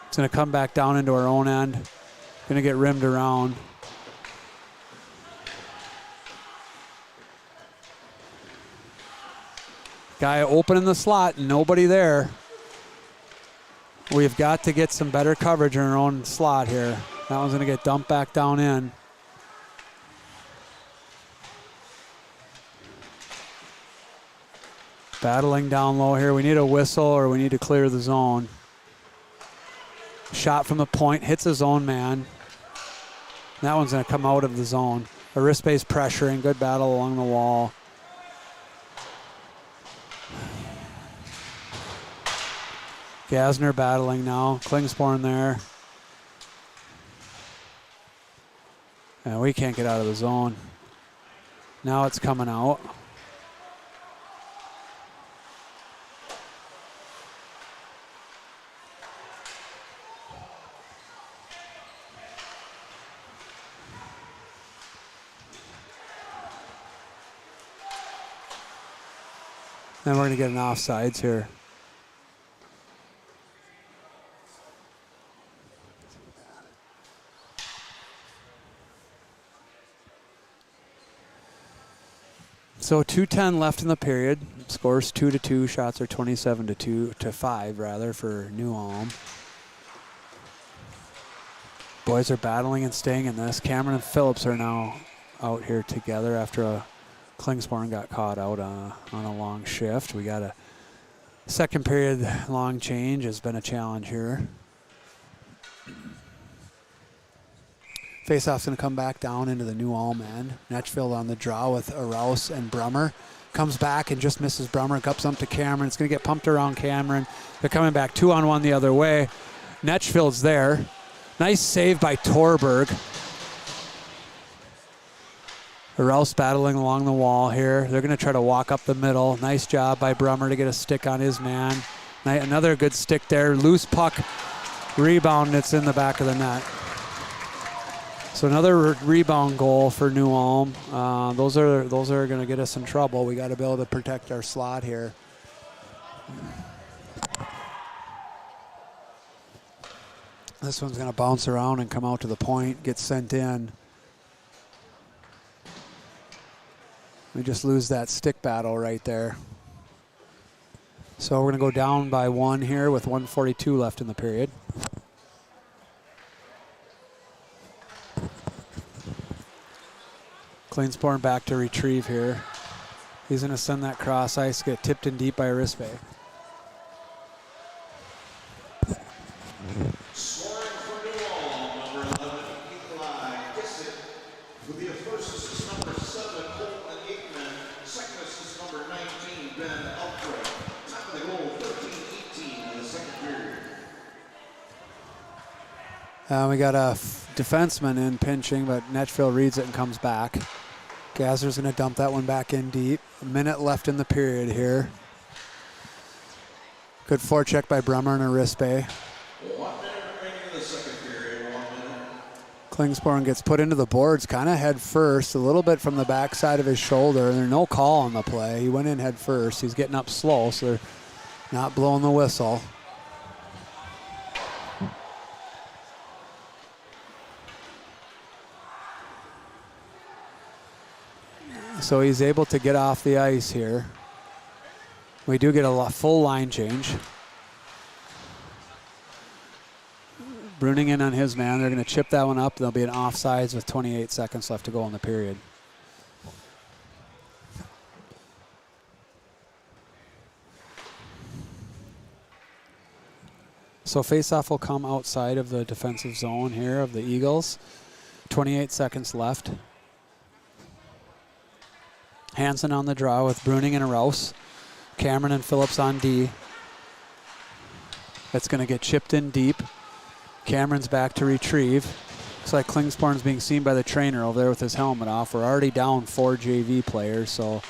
It's going to come back down into our own end. Going to get rimmed around. Guy open in the slot, nobody there. We've got to get some better coverage in our own slot here. That one's going to get dumped back down in. Battling down low here. We need a whistle or we need to clear the zone. Shot from the point, hits his own man. That one's going to come out of the zone. Arispe's pressuring, good battle along the wall. Gasner battling now. Klingsporn there. And we can't get out of the zone. Now it's coming out. Then we're going to get an offsides here. So 2:10 left in the period. Scores 2-2. Shots are 27-5 rather for New Ulm. Boys are battling and staying in this. Cameron and Phillips are now out here together after Klingsporn got caught out on a long shift. We got a second period long change. Has been a challenge here. Faceoff's going to come back down into the New Ulm end. Netchfield on the draw with Rouse and Brummer. Comes back and just misses Brummer. Cups up to Cameron. It's going to get pumped around Cameron. They're coming back 2-on-1 the other way. Netchfield's there. Nice save by Torberg. Rouse battling along the wall here. They're going to try to walk up the middle. Nice job by Brummer to get a stick on his man. Another good stick there. Loose puck. Rebound. It's in the back of the net. So another rebound goal for New Ulm. Those are going to get us in trouble. We got to be able to protect our slot here. This one's going to bounce around and come out to the point, get sent in. We just lose that stick battle right there. So we're going to go down by 1 here with 1:42 left in the period. Klingsporn back to retrieve here. He's going to send that cross ice, get tipped in deep by Arispe. Scoring for New Ulm, number 11, Eli Kissick. With the first assist, number 7, Colton Aikman. Second assist, number 19, Ben Elfrey. Time of the goal, 13-18 in the second period. We got a defenseman in pinching, but Netchfield reads it and comes back. Gazner's going to dump that one back in deep. A minute left in the period here. Good forecheck by Brummer and Arispe. 1 minute remaining in the second period. 1 minute. Klingsporn gets put into the boards kind of head first, a little bit from the backside of his shoulder. There's no call on the play. He went in head first. He's getting up slow, so they're not blowing the whistle. So he's able to get off the ice here. We do get a full line change. Bruning in on his man. They're going to chip that one up. There'll be an offsides with 28 seconds left to go in the period. So faceoff will come outside of the defensive zone here of the Eagles. 28 seconds left. Hansen on the draw with Bruning and Rouse. Cameron and Phillips on D. That's going to get chipped in deep. Cameron's back to retrieve. Looks like Klingsporn's being seen by the trainer over there with his helmet off. We're already down 4 JV players, so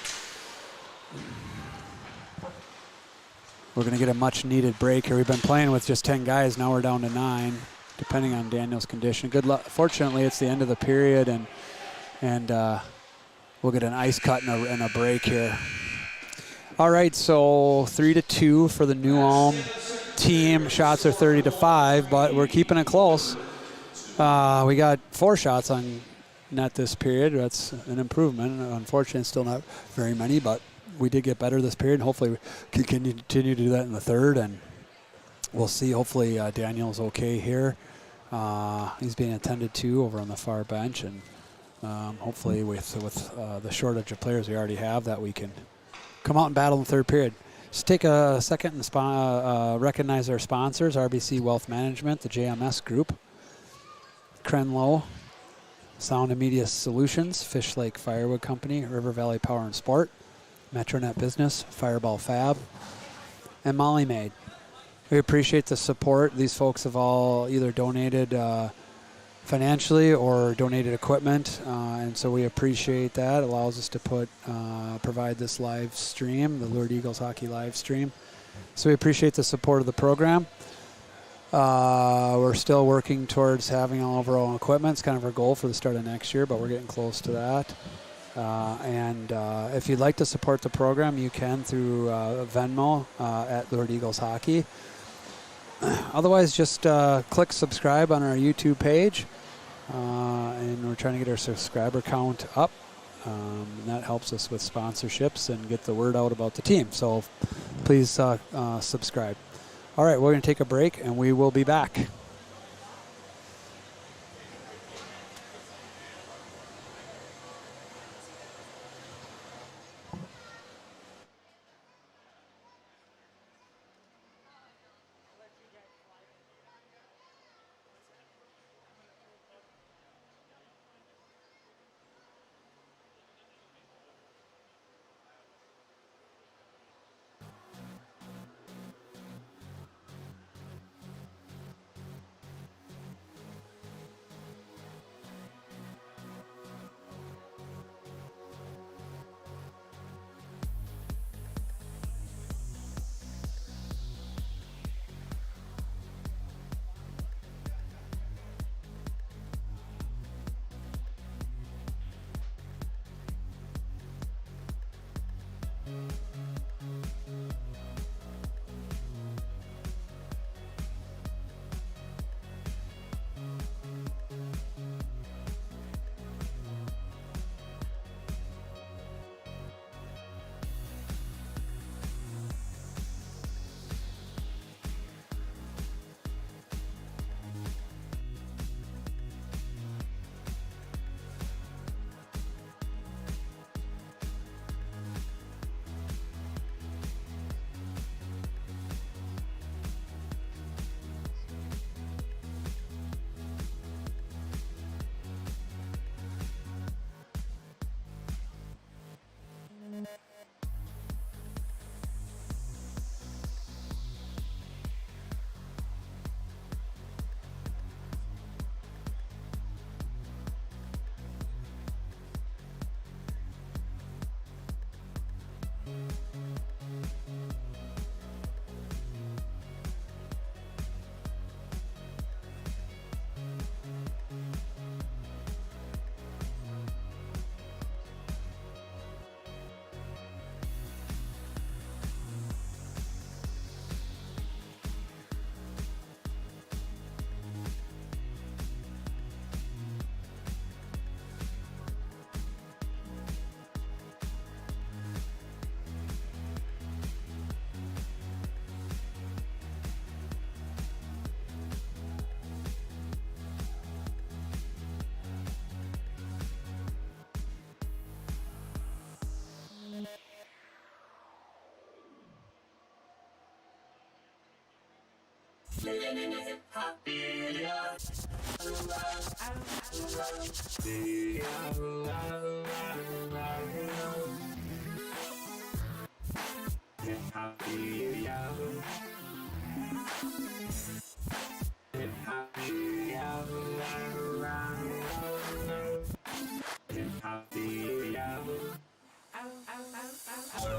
we're going to get a much-needed break here. We've been playing with just 10 guys. Now we're down to 9, depending on Daniel's condition. Good luck. Fortunately, it's the end of the period, and we'll get an ice cut and a break here. All right, so 3-2 for the New Ulm team. Shots are 30-5, but we're keeping it close. We got 4 shots on net this period. That's an improvement. Unfortunately, still not very many, but we did get better this period. And hopefully, we can continue to do that in the third, and we'll see. Hopefully, Daniel's okay here. He's being attended to over on the far bench, and hopefully, with the shortage of players we already have, that we can come out and battle in the third period. Just take a second and recognize our sponsors: RBC Wealth Management, the JMS Group, Crenlow, Sound and Media Solutions, Fish Lake Firewood Company, River Valley Power and Sport, Metronet Business, Fireball Fab, and Molly Maid. We appreciate the support. These folks have all either donated financially or donated equipment, and so we appreciate that. It allows us to provide this live stream, the Lured Eagles Hockey live stream. So we appreciate the support of the program. We're still working towards having all of our own equipment. It's kind of our goal for the start of next year, but we're getting close to that. And if you'd like to support the program, you can through Venmo at Lured Eagles Hockey. Otherwise, just click subscribe on our YouTube page. And we're trying to get our subscriber count up. And that helps us with sponsorships and get the word out about the team. So please subscribe. All right, we're going to take a break, and we will be back.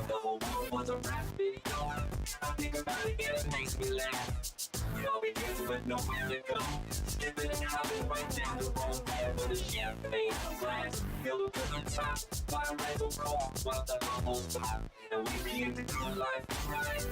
The whole world was a rap video. I think about it and it makes me laugh. We all begin with nowhere to go. Skipping and hopping right down the wrong path with a champagne glass. Filled with the top by a rebel car while the bubbles pop. And we begin to do life right,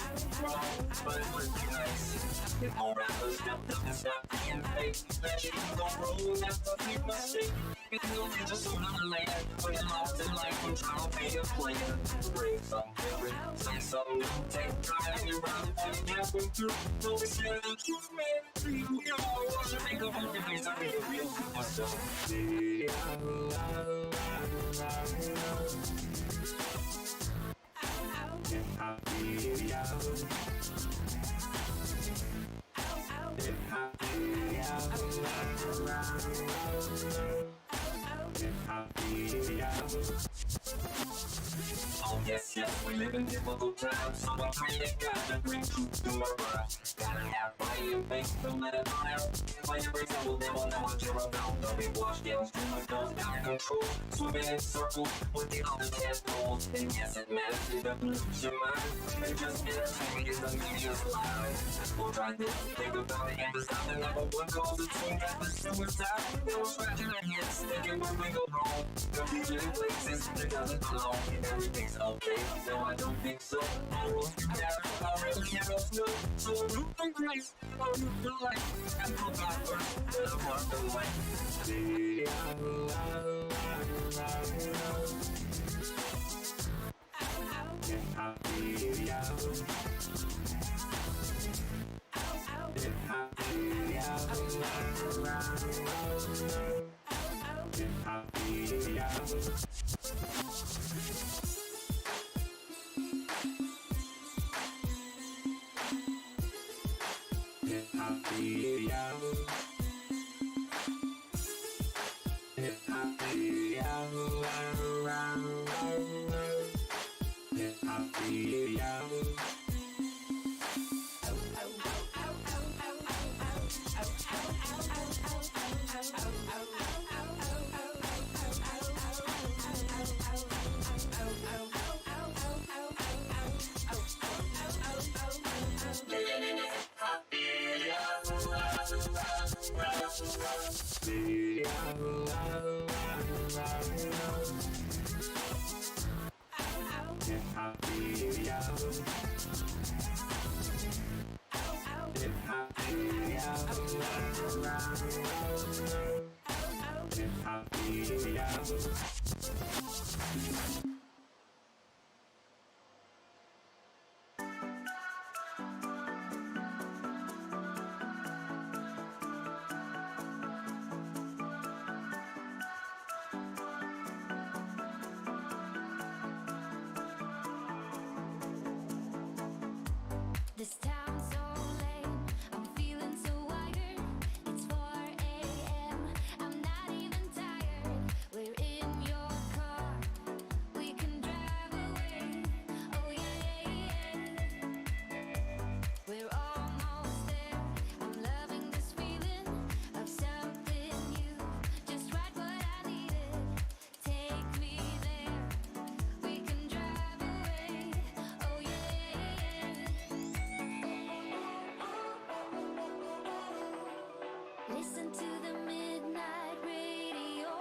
wrong, but it was nice. If more rappers stepped up and stopped being fake, let you go roll, that's a big mistake. It's no just sooner or later, when you're lost in life, I'm trying to be a player. Bring something different, say something new, take time and you're around and halfway through. Don't be scared of the truth, man. We all want to make a hundred days, I be a real superstar. Oh yes, yes, we live in difficult times, so I pray that God to bring truth to our lives. Gotta have money and faith, don't let it fire. When you break trouble, they will know what you're about. Don't be washed down, too much guns out of control. Swimming in circles with the other 10 poles. And yes, it matters if it pollutes your mind. And just entertain is the media's lies. We'll try this, think about it, and decide the number one cause of teen rappers suicide. They were scratching their heads, thinking where we go wrong. The future in places that doesn't belong. Everything's okay, no I don't think so. Morals do matter, our real heroes know. So root for grace, or root for life. And put God first, then I'm marked the light. This town's so lame, I'm feeling so wired. It's 4 a.m., I'm not even tired. We're in your car, we can drive away. Oh yeah. We're almost there, I'm loving this feeling of something new. Just right what I needed, take me there. We can drive away. Oh yeah. Listen to the midnight radio.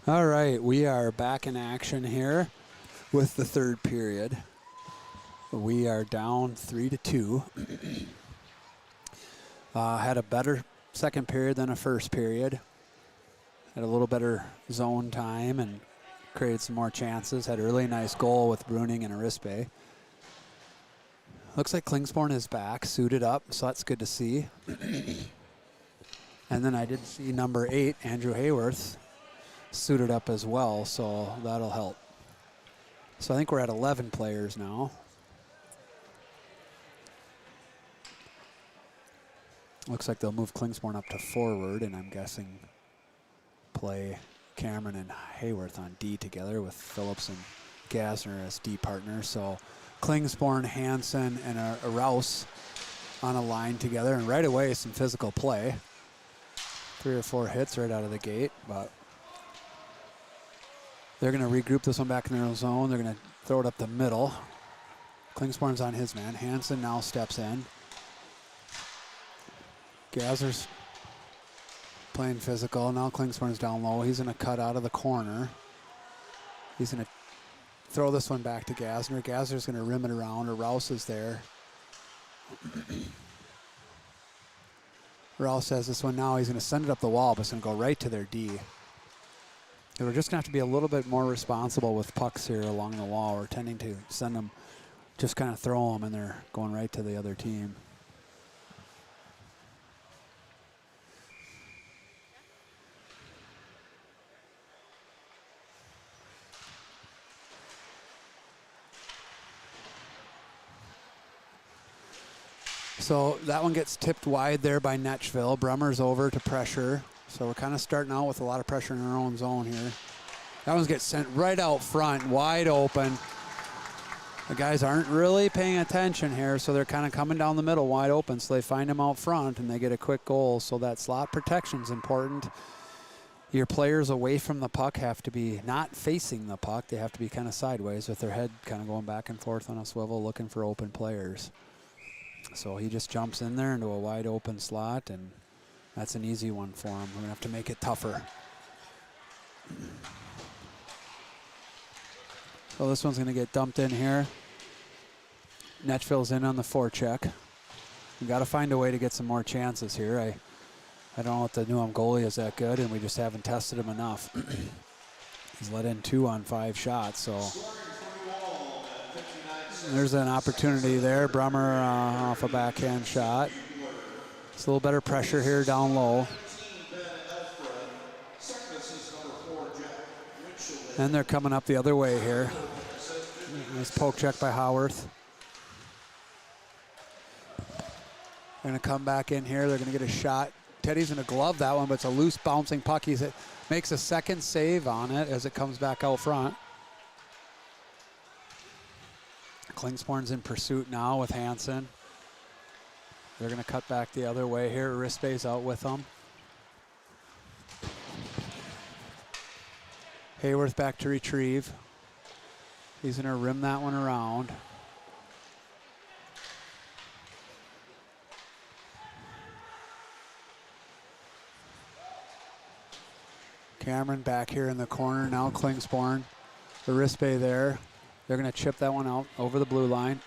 All right, we are back in action here with the third period. We are down 3-2. Had a better second period than a first period. Had a little better zone time and created some more chances. Had a really nice goal with Bruning and Arispe. Looks like Klingsborn is back, suited up, so that's good to see. And then I did see number 8, Andrew Hayworth, suited up as well, so that'll help. So I think we're at 11 players now. Looks like they'll move Klingsborn up to forward, and I'm guessing play Cameron and Hayworth on D together with Phillips and Gasner as D partners. So Klingsborn, Hansen, and a Rouse on a line together, and right away some physical play. 3 or 4 hits right out of the gate, but they're going to regroup this one back in their own zone. They're going to throw it up the middle. Klingsborn's on his man. Hansen now steps in. Gazer's playing physical. Now Klingsborn's down low. He's going to cut out of the corner. He's going to throw this one back to Gasner. Gasner's going to rim it around. Rouse is there. Rouse has this one now. He's going to send it up the wall, but it's going to go right to their D. And we're just going to have to be a little bit more responsible with pucks here along the wall. We're tending to send them, just kind of throw them, and they're going right to the other team. So that one gets tipped wide there by Netchville. Brummer's over to pressure. So we're kind of starting out with a lot of pressure in our own zone here. That one gets sent right out front, wide open. The guys aren't really paying attention here, so they're kind of coming down the middle wide open. So they find him out front, and they get a quick goal. So that slot protection is important. Your players away from the puck have to be not facing the puck. They have to be kind of sideways with their head kind of going back and forth on a swivel looking for open players. So he just jumps in there into a wide open slot, and that's an easy one for him. We're going to have to make it tougher. So this one's going to get dumped in here. Netchville's in on the forecheck. We've got to find a way to get some more chances here. I don't know if the Newham goalie is that good, and we just haven't tested him enough. He's let in 2 on 5 shots, so there's an opportunity there. Brummer off a backhand shot. It's a little better pressure here down low. And they're coming up the other way here. Nice poke check by Howarth. They're going to come back in here. They're going to get a shot. Teddy's going to glove that one, but it's a loose bouncing puck. He makes a second save on it as it comes back out front. Klingsborn's in pursuit now with Hansen. They're going to cut back the other way here. Rispe's out with them. Hayworth back to retrieve. He's going to rim that one around. Cameron back here in the corner. Now Klingsborn. The Rispe there. They're going to chip that one out over the blue line.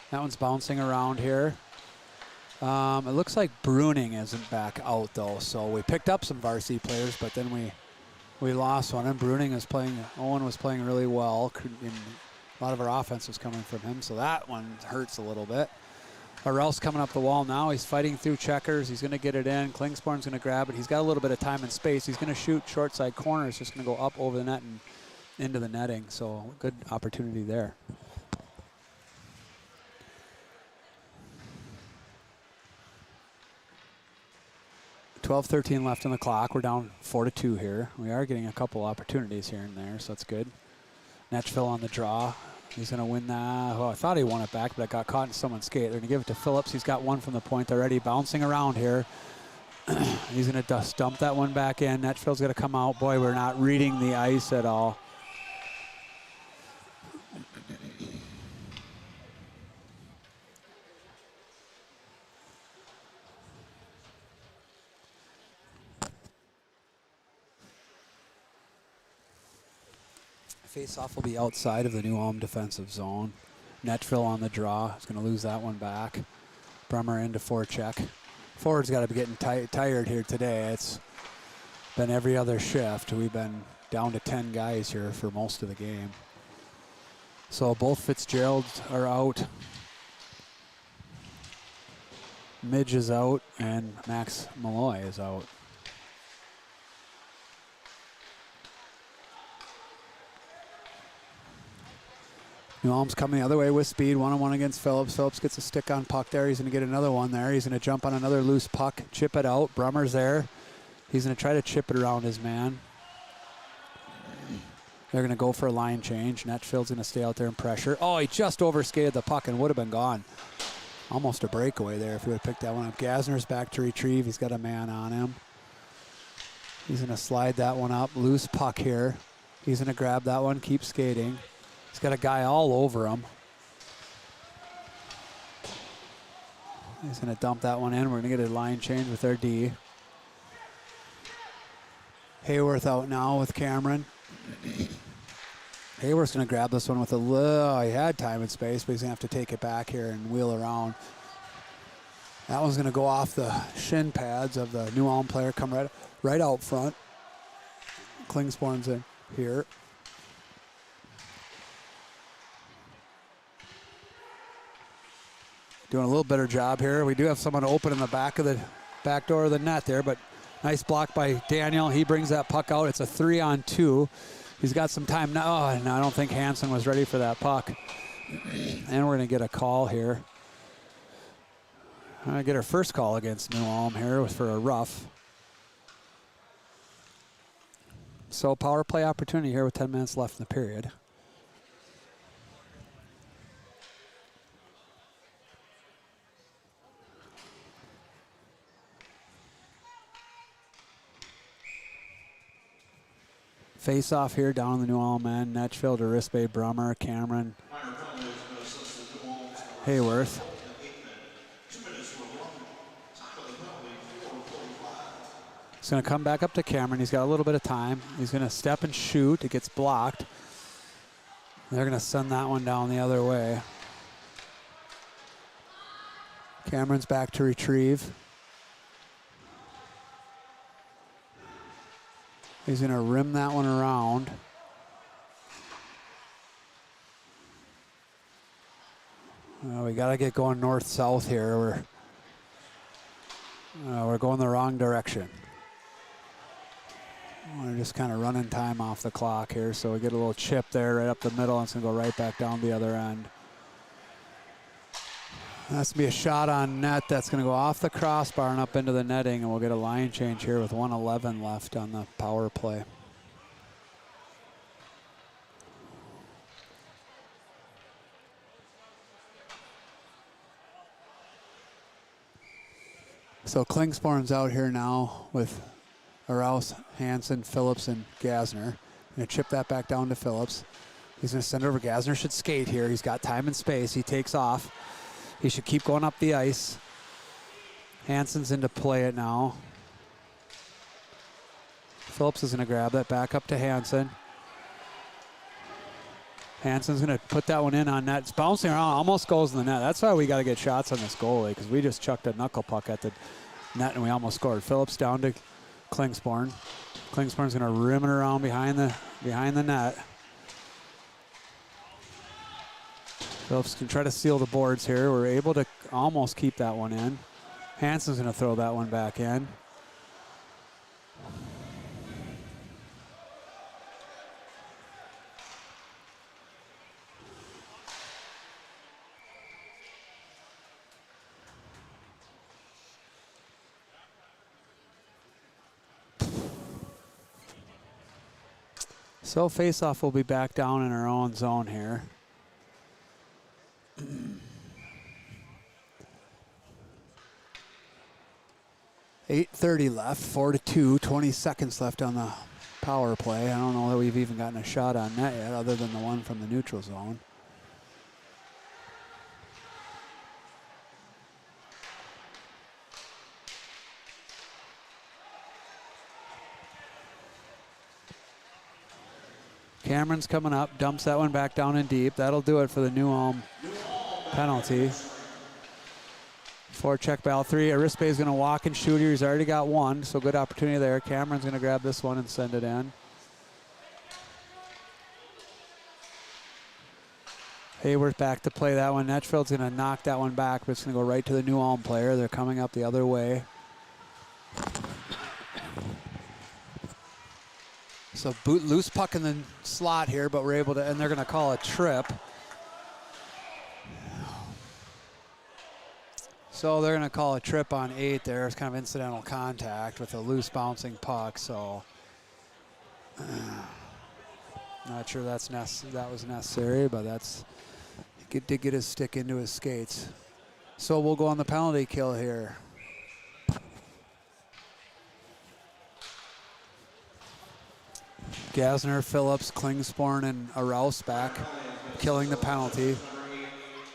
That one's bouncing around here. It looks like Bruning isn't back out, though. So we picked up some varsity players, but then we lost one. And Bruning is playing, Owen was playing really well. A lot of our offense was coming from him, so that one hurts a little bit. Arel's coming up the wall now. He's fighting through checkers. He's going to get it in. Klingsborn's going to grab it. He's got a little bit of time and space. He's going to shoot short side corner. It's just going to go up over the net and into the netting. So good opportunity there. .12:13 left on the clock. We're down 4-2 here. We are getting a couple opportunities here and there, so that's good. Netchville on the draw. He's going to win that. Oh, I thought he won it back, but it got caught in someone's skate. They're going to give it to Phillips. He's got one from the point already, bouncing around here. He's going to dump that one back in. Netchville's going to come out. Boy, we're not reading the ice at all. Face-off will be outside of the New Ulm defensive zone. Netchville on the draw. He's going to lose that one back. Brummer into forecheck. Forward's got to be getting tired here today. It's been every other shift. We've been down to 10 guys here for most of the game. So both Fitzgeralds are out. Midge is out, and Max Malloy is out. New Ulm's coming the other way with speed, one-on-one against Phillips. Phillips gets a stick on puck there. He's going to get another one there. He's going to jump on another loose puck, chip it out. Brummer's there. He's going to try to chip it around his man. They're going to go for a line change. Netchfield's going to stay out there and pressure. Oh, he just overskated the puck and would have been gone. Almost a breakaway there if he would have picked that one up. Gasner's back to retrieve. He's got a man on him. He's going to slide that one up. Loose puck here. He's going to grab that one, keep skating. He's got a guy all over him. He's going to dump that one in. We're going to get a line change with our D. Hayworth out now with Cameron. Hayworth's going to grab this one with a little, he had time and space, but he's going to have to take it back here and wheel around. That one's going to go off the shin pads of the New Ulm player, come right out front. Klingsporn's in here. Doing a little better job here. We do have someone open in the back of the back door of the net there, but nice block by Daniel. He brings that puck out. It's a 3-on-2. He's got some time now. Oh, and I don't think Hansen was ready for that puck. And we're going to get a call here. I'm going to get our first call against New Ulm here for a rough. So power play opportunity here with 10 minutes left in the period. Face off here down in the New Ulm end. Netchfield, Arispe, Brummer, Cameron, Hayworth. He's going to come back up to Cameron. He's got a little bit of time. He's going to step and shoot. It gets blocked. They're going to send that one down the other way. Cameron's back to retrieve. He's going to rim that one around. We got to get going north-south here. We're going the wrong direction. We're just kind of running time off the clock here, so we get a little chip there right up the middle, and it's going to go right back down the other end. That's going to be a shot on net. That's going to go off the crossbar and up into the netting, and we'll get a line change here with 1:11 left on the power play. So Klingsporn's out here now with Arouse, Hansen, Phillips, and Gasner. Going to chip that back down to Phillips. He's going to send it over. Gasner should skate here. He's got time and space. He takes off. He should keep going up the ice. Hansen's into play it now. Phillips is going to grab that back up to Hansen. Hansen's going to put that one in on net. It's bouncing around, almost goes in the net. That's why we got to get shots on this goalie, because we just chucked a knuckle puck at the net and we almost scored. Phillips down to Klingsporn. Klingsporn's going to rim it around behind the net. Phillips can try to seal the boards here. We're able to almost keep that one in. Hansen's going to throw that one back in. So face-off will be back down in our own zone here. 8:30 left, 4-2, 20 seconds left on the power play. I don't know that we've even gotten a shot on net yet, other than the one from the neutral zone. Cameron's coming up, dumps that one back down in deep. That'll do it for the New Ulm penalty. Forecheck ball 3. Arispe's going to walk and shoot here. He's already got one, so good opportunity there. Cameron's going to grab this one and send it in. Hayworth back to play that one. Netchfield's going to knock that one back, but it's going to go right to the New Ulm player. They're coming up the other way. So loose puck in the slot here, but we're able to, and they're going to call a trip. So they're going to call a trip on 8 there. It's kind of incidental contact with a loose bouncing puck. So not sure that was necessary, but he did get his stick into his skates. So we'll go on the penalty kill here. Gasner, Phillips, Klingsporn, and Arouse back killing the penalty.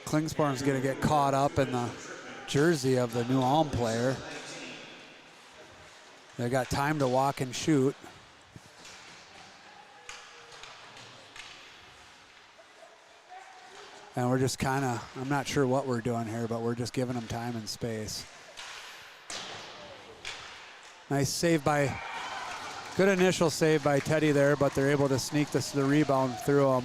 Klingsporn's going to get caught up in the jersey of the New Ulm player. They got time to walk and shoot. And we're just kind of, I'm not sure what we're doing here, but we're just giving them time and space. Nice save by, good initial save by Teddy there, but they're able to sneak the rebound through him.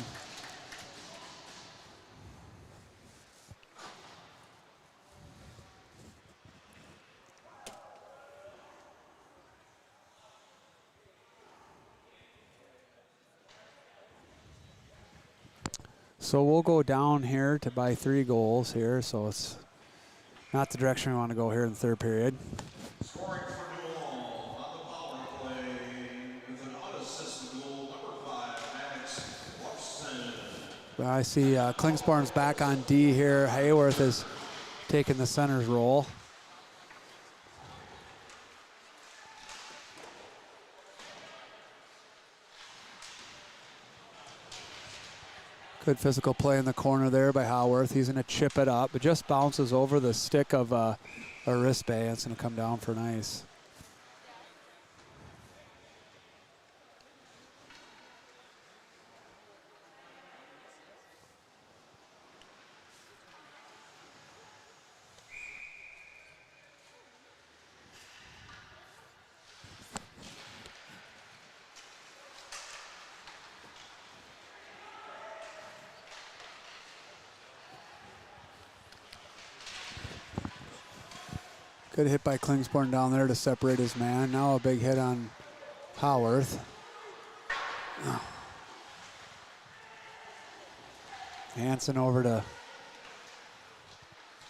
So we'll go down here to by 3 goals here, so it's not the direction we want to go here in the third period. Scoring for New Ulm on the power play with an unassisted goal, number 5, Maddox Larson. I see Klingsporn's back on D here. Hayworth is taking the center's role. Good physical play in the corner there by Howarth. He's going to chip it up. It just bounces over the stick of Arispe. It's going to come down for an ice. Good hit by Klingsporn down there to separate his man. Now a big hit on Howarth. Hansen over to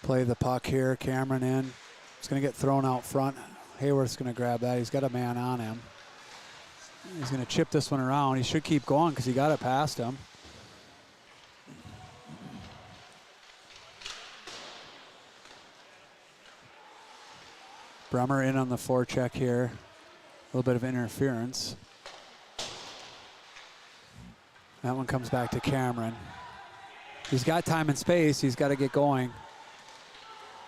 play the puck here. Cameron in. It's going to get thrown out front. Hayworth's going to grab that. He's got a man on him. He's going to chip this one around. He should keep going because he got it past him. Brummer in on the forecheck here. A little bit of interference. That one comes back to Cameron. He's got time and space. He's got to get going.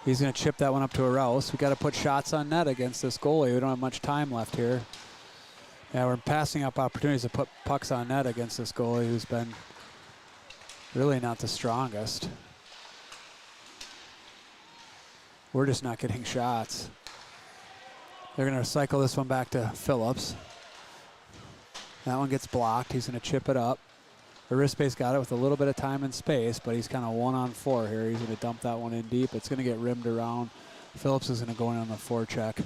He's going to chip that one up to a Rouse. We got to put shots on net against this goalie. We don't have much time left here. Yeah, we're passing up opportunities to put pucks on net against this goalie who's been really not the strongest. We're just not getting shots. They're going to cycle this one back to Phillips. That one gets blocked. He's going to chip it up. Arispe's got it with a little bit of time and space, but he's kind of 1-on-4 here. He's going to dump that one in deep. It's going to get rimmed around. Phillips is going to go in on the forecheck.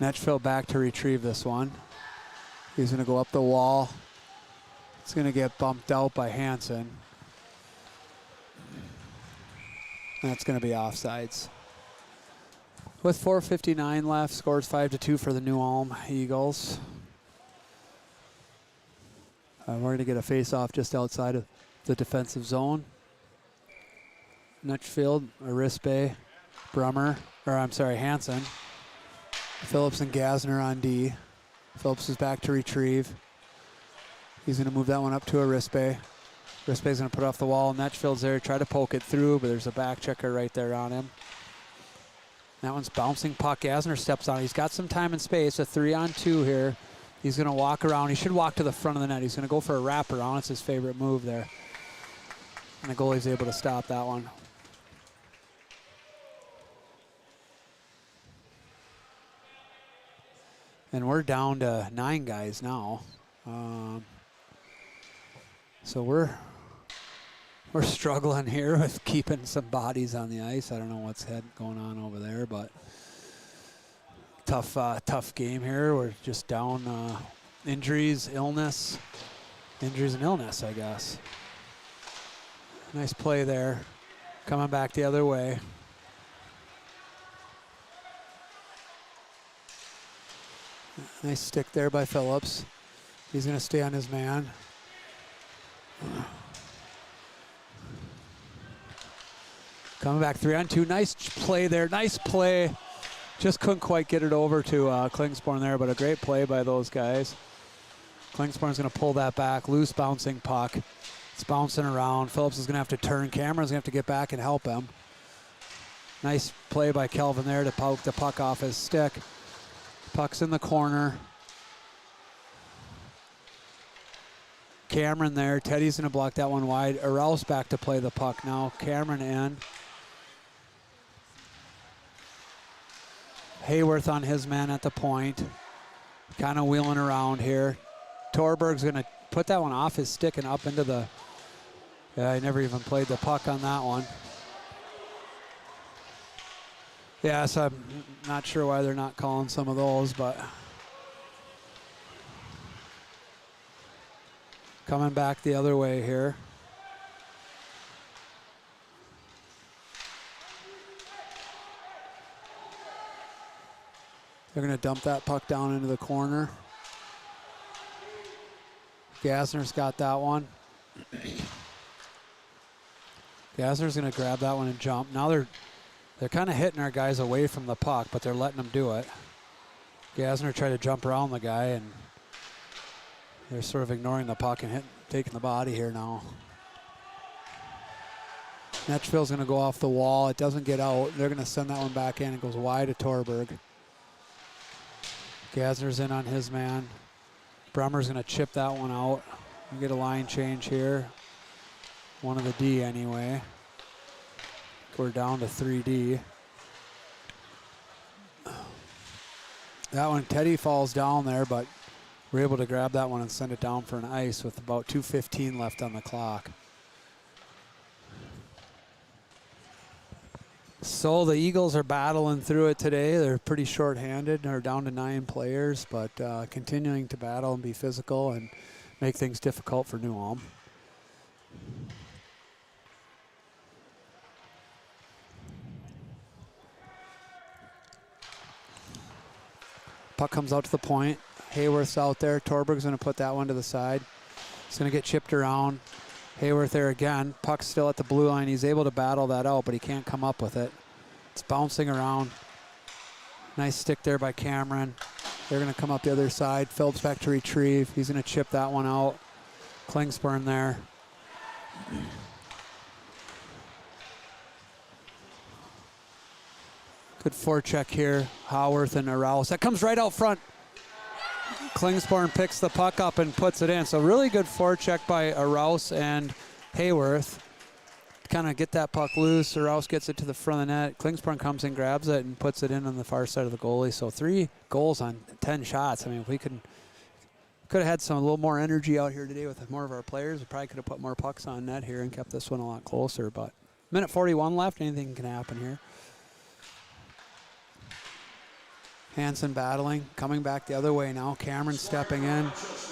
Netchfield back to retrieve this one. He's going to go up the wall. It's going to get bumped out by Hansen. That's going to be offsides. With 4:59 left, scores 5-2 for the New Ulm Eagles. We're going to get a face-off just outside of the defensive zone. Netchfield, Arispe, Brummer, Hansen. Phillips and Gasner on D. Phillips is back to retrieve. He's going to move that one up to Arispe. Rispay's going to put off the wall. Netchfield's there, try to poke it through, but there's a back checker right there on him. That one's bouncing puck. Gasner steps on it. He's got some time and space. A 3-on-2 here. He's going to walk around. He should walk to the front of the net. He's going to go for a wraparound. It's his favorite move there. And the goalie's able to stop that one. And we're down to 9 guys now. So we're struggling here with keeping some bodies on the ice. I don't know what's going on over there, but tough game here. We're just down injuries and illness, I guess. Nice play there. Coming back the other way. Nice stick there by Phillips. He's going to stay on his man. Coming back 3-on-2. Nice play there. Nice play. Just couldn't quite get it over to Klingsporn there, but a great play by those guys. Klingsporn's going to pull that back. Loose bouncing puck. It's bouncing around. Phillips is going to have to turn. Cameron's going to have to get back and help him. Nice play by Kelvin there to poke the puck off his stick. Puck's in the corner. Cameron there. Teddy's going to block that one wide. Arouse back to play the puck now. Cameron in. Hayworth on his man at the point. Kind of wheeling around here. Torberg's going to put that one off his stick and up into the... Yeah, I never even played the puck on that one. Yeah, so I'm not sure why they're not calling some of those, but... Coming back the other way here. They're going to dump that puck down into the corner. Gasner's got that one. Gasner's going to grab that one and jump. Now they're kind of hitting our guys away from the puck, but they're letting them do it. Gasner tried to jump around the guy, and they're sort of ignoring the puck and taking the body here now. Netchfield's going to go off the wall. It doesn't get out. They're going to send that one back in. It goes wide to Torberg. Gasner's in on his man. Brummer's going to chip that one out. We get a line change here. One of the D anyway. We're down to 3D. That one, Teddy falls down there, but we're able to grab that one and send it down for an ice with about 2:15 left on the clock. So the Eagles are battling through it today. They're pretty short-handed. They're down to 9 players, but continuing to battle and be physical and make things difficult for New Ulm. Puck comes out to the point. Hayworth's out there. Torberg's going to put that one to the side. It's going to get chipped around. Hayworth there again. Puck's still at the blue line. He's able to battle that out, but he can't come up with it. It's bouncing around. Nice stick there by Cameron. They're going to come up the other side. Phillips back to retrieve. He's going to chip that one out. Klingsporn there. Good forecheck here. Howarth and Arouse. That comes right out front. Klingsporn picks the puck up and puts it in. So really good forecheck by Arouse and Hayworth. Kind of get that puck loose. Arouse gets it to the front of the net. Klingsporn comes in, grabs it, and puts it in on the far side of the goalie. So 3 goals on 10 shots. I mean, if we could have had a little more energy out here today with more of our players. We probably could have put more pucks on net here and kept this one a lot closer. But minute 41 left. Anything can happen here. Hansen battling, coming back the other way now. Cameron stepping in.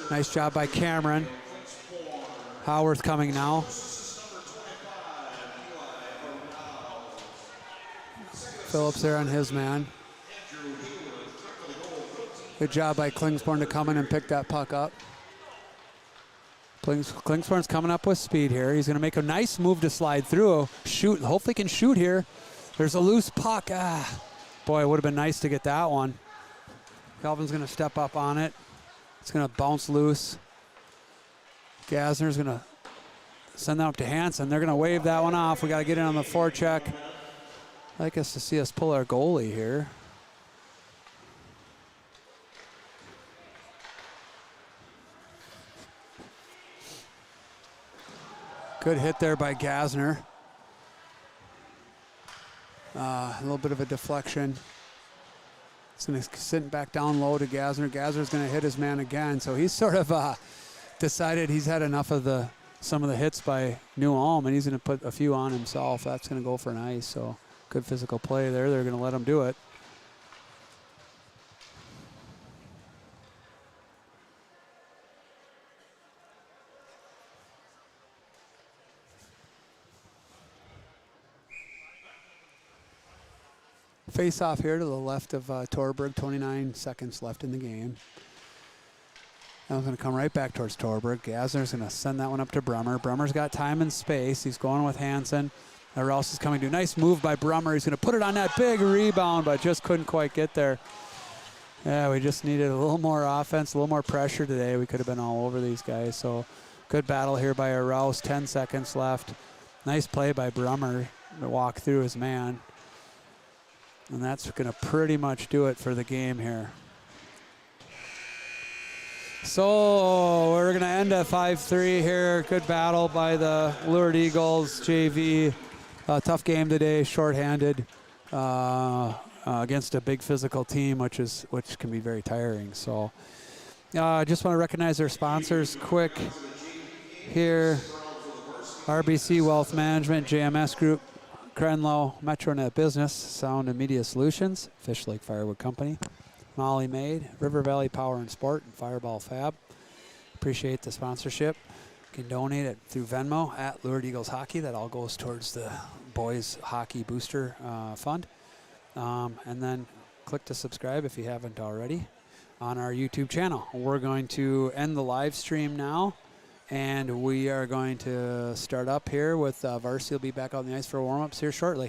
Nice job by Cameron. Howarth coming now. Phillips there on his man. Good job by Klingsporn to come in and pick that puck up. Klingsporn's coming up with speed here. He's going to make a nice move to slide through. Shoot, hopefully he can shoot here. There's a loose puck. Boy, it would have been nice to get that one. Calvin's going to step up on it. It's going to bounce loose. Gasner's going to send that up to Hansen. They're going to wave that one off. We got to get in on the forecheck. I'd like us to see us pull our goalie here. Good hit there by Gasner. A little bit of a deflection. It's going to sit back down low to Gasner. Gasner's going to hit his man again. So he's sort of decided he's had enough of some of the hits by New Ulm, and he's going to put a few on himself. That's going to go for an ice. So good physical play there. They're going to let him do it. Face off here to the left of Torberg. 29 seconds left in the game. That one's going to come right back towards Torberg. Gasner's going to send that one up to Brummer. Brummer's got time and space. He's going with Hansen. Rouse is coming to. Nice move by Brummer. He's going to put it on that big rebound, but just couldn't quite get there. Yeah, we just needed a little more offense, a little more pressure today. We could have been all over these guys. So good battle here by Rouse. 10 seconds left. Nice play by Brummer to walk through his man. And that's going to pretty much do it for the game here. So we're going to end at 5-3 here. Good battle by the Lured Eagles JV. Tough game today, shorthanded against a big physical team, which can be very tiring. So I just want to recognize our sponsors quick here. RBC Wealth Management, JMS Group, Crenlow, Metronet Business, Sound and Media Solutions, Fish Lake Firewood Company, Molly Maid, River Valley Power and Sport, and Fireball Fab. Appreciate the sponsorship. You can donate it through Venmo at Lured Eagles Hockey. That all goes towards the boys hockey booster fund. And then click to subscribe if you haven't already on our YouTube channel. We're going to end the live stream now. And we are going to start up here with Varsity will be back on the ice for warm-ups here shortly.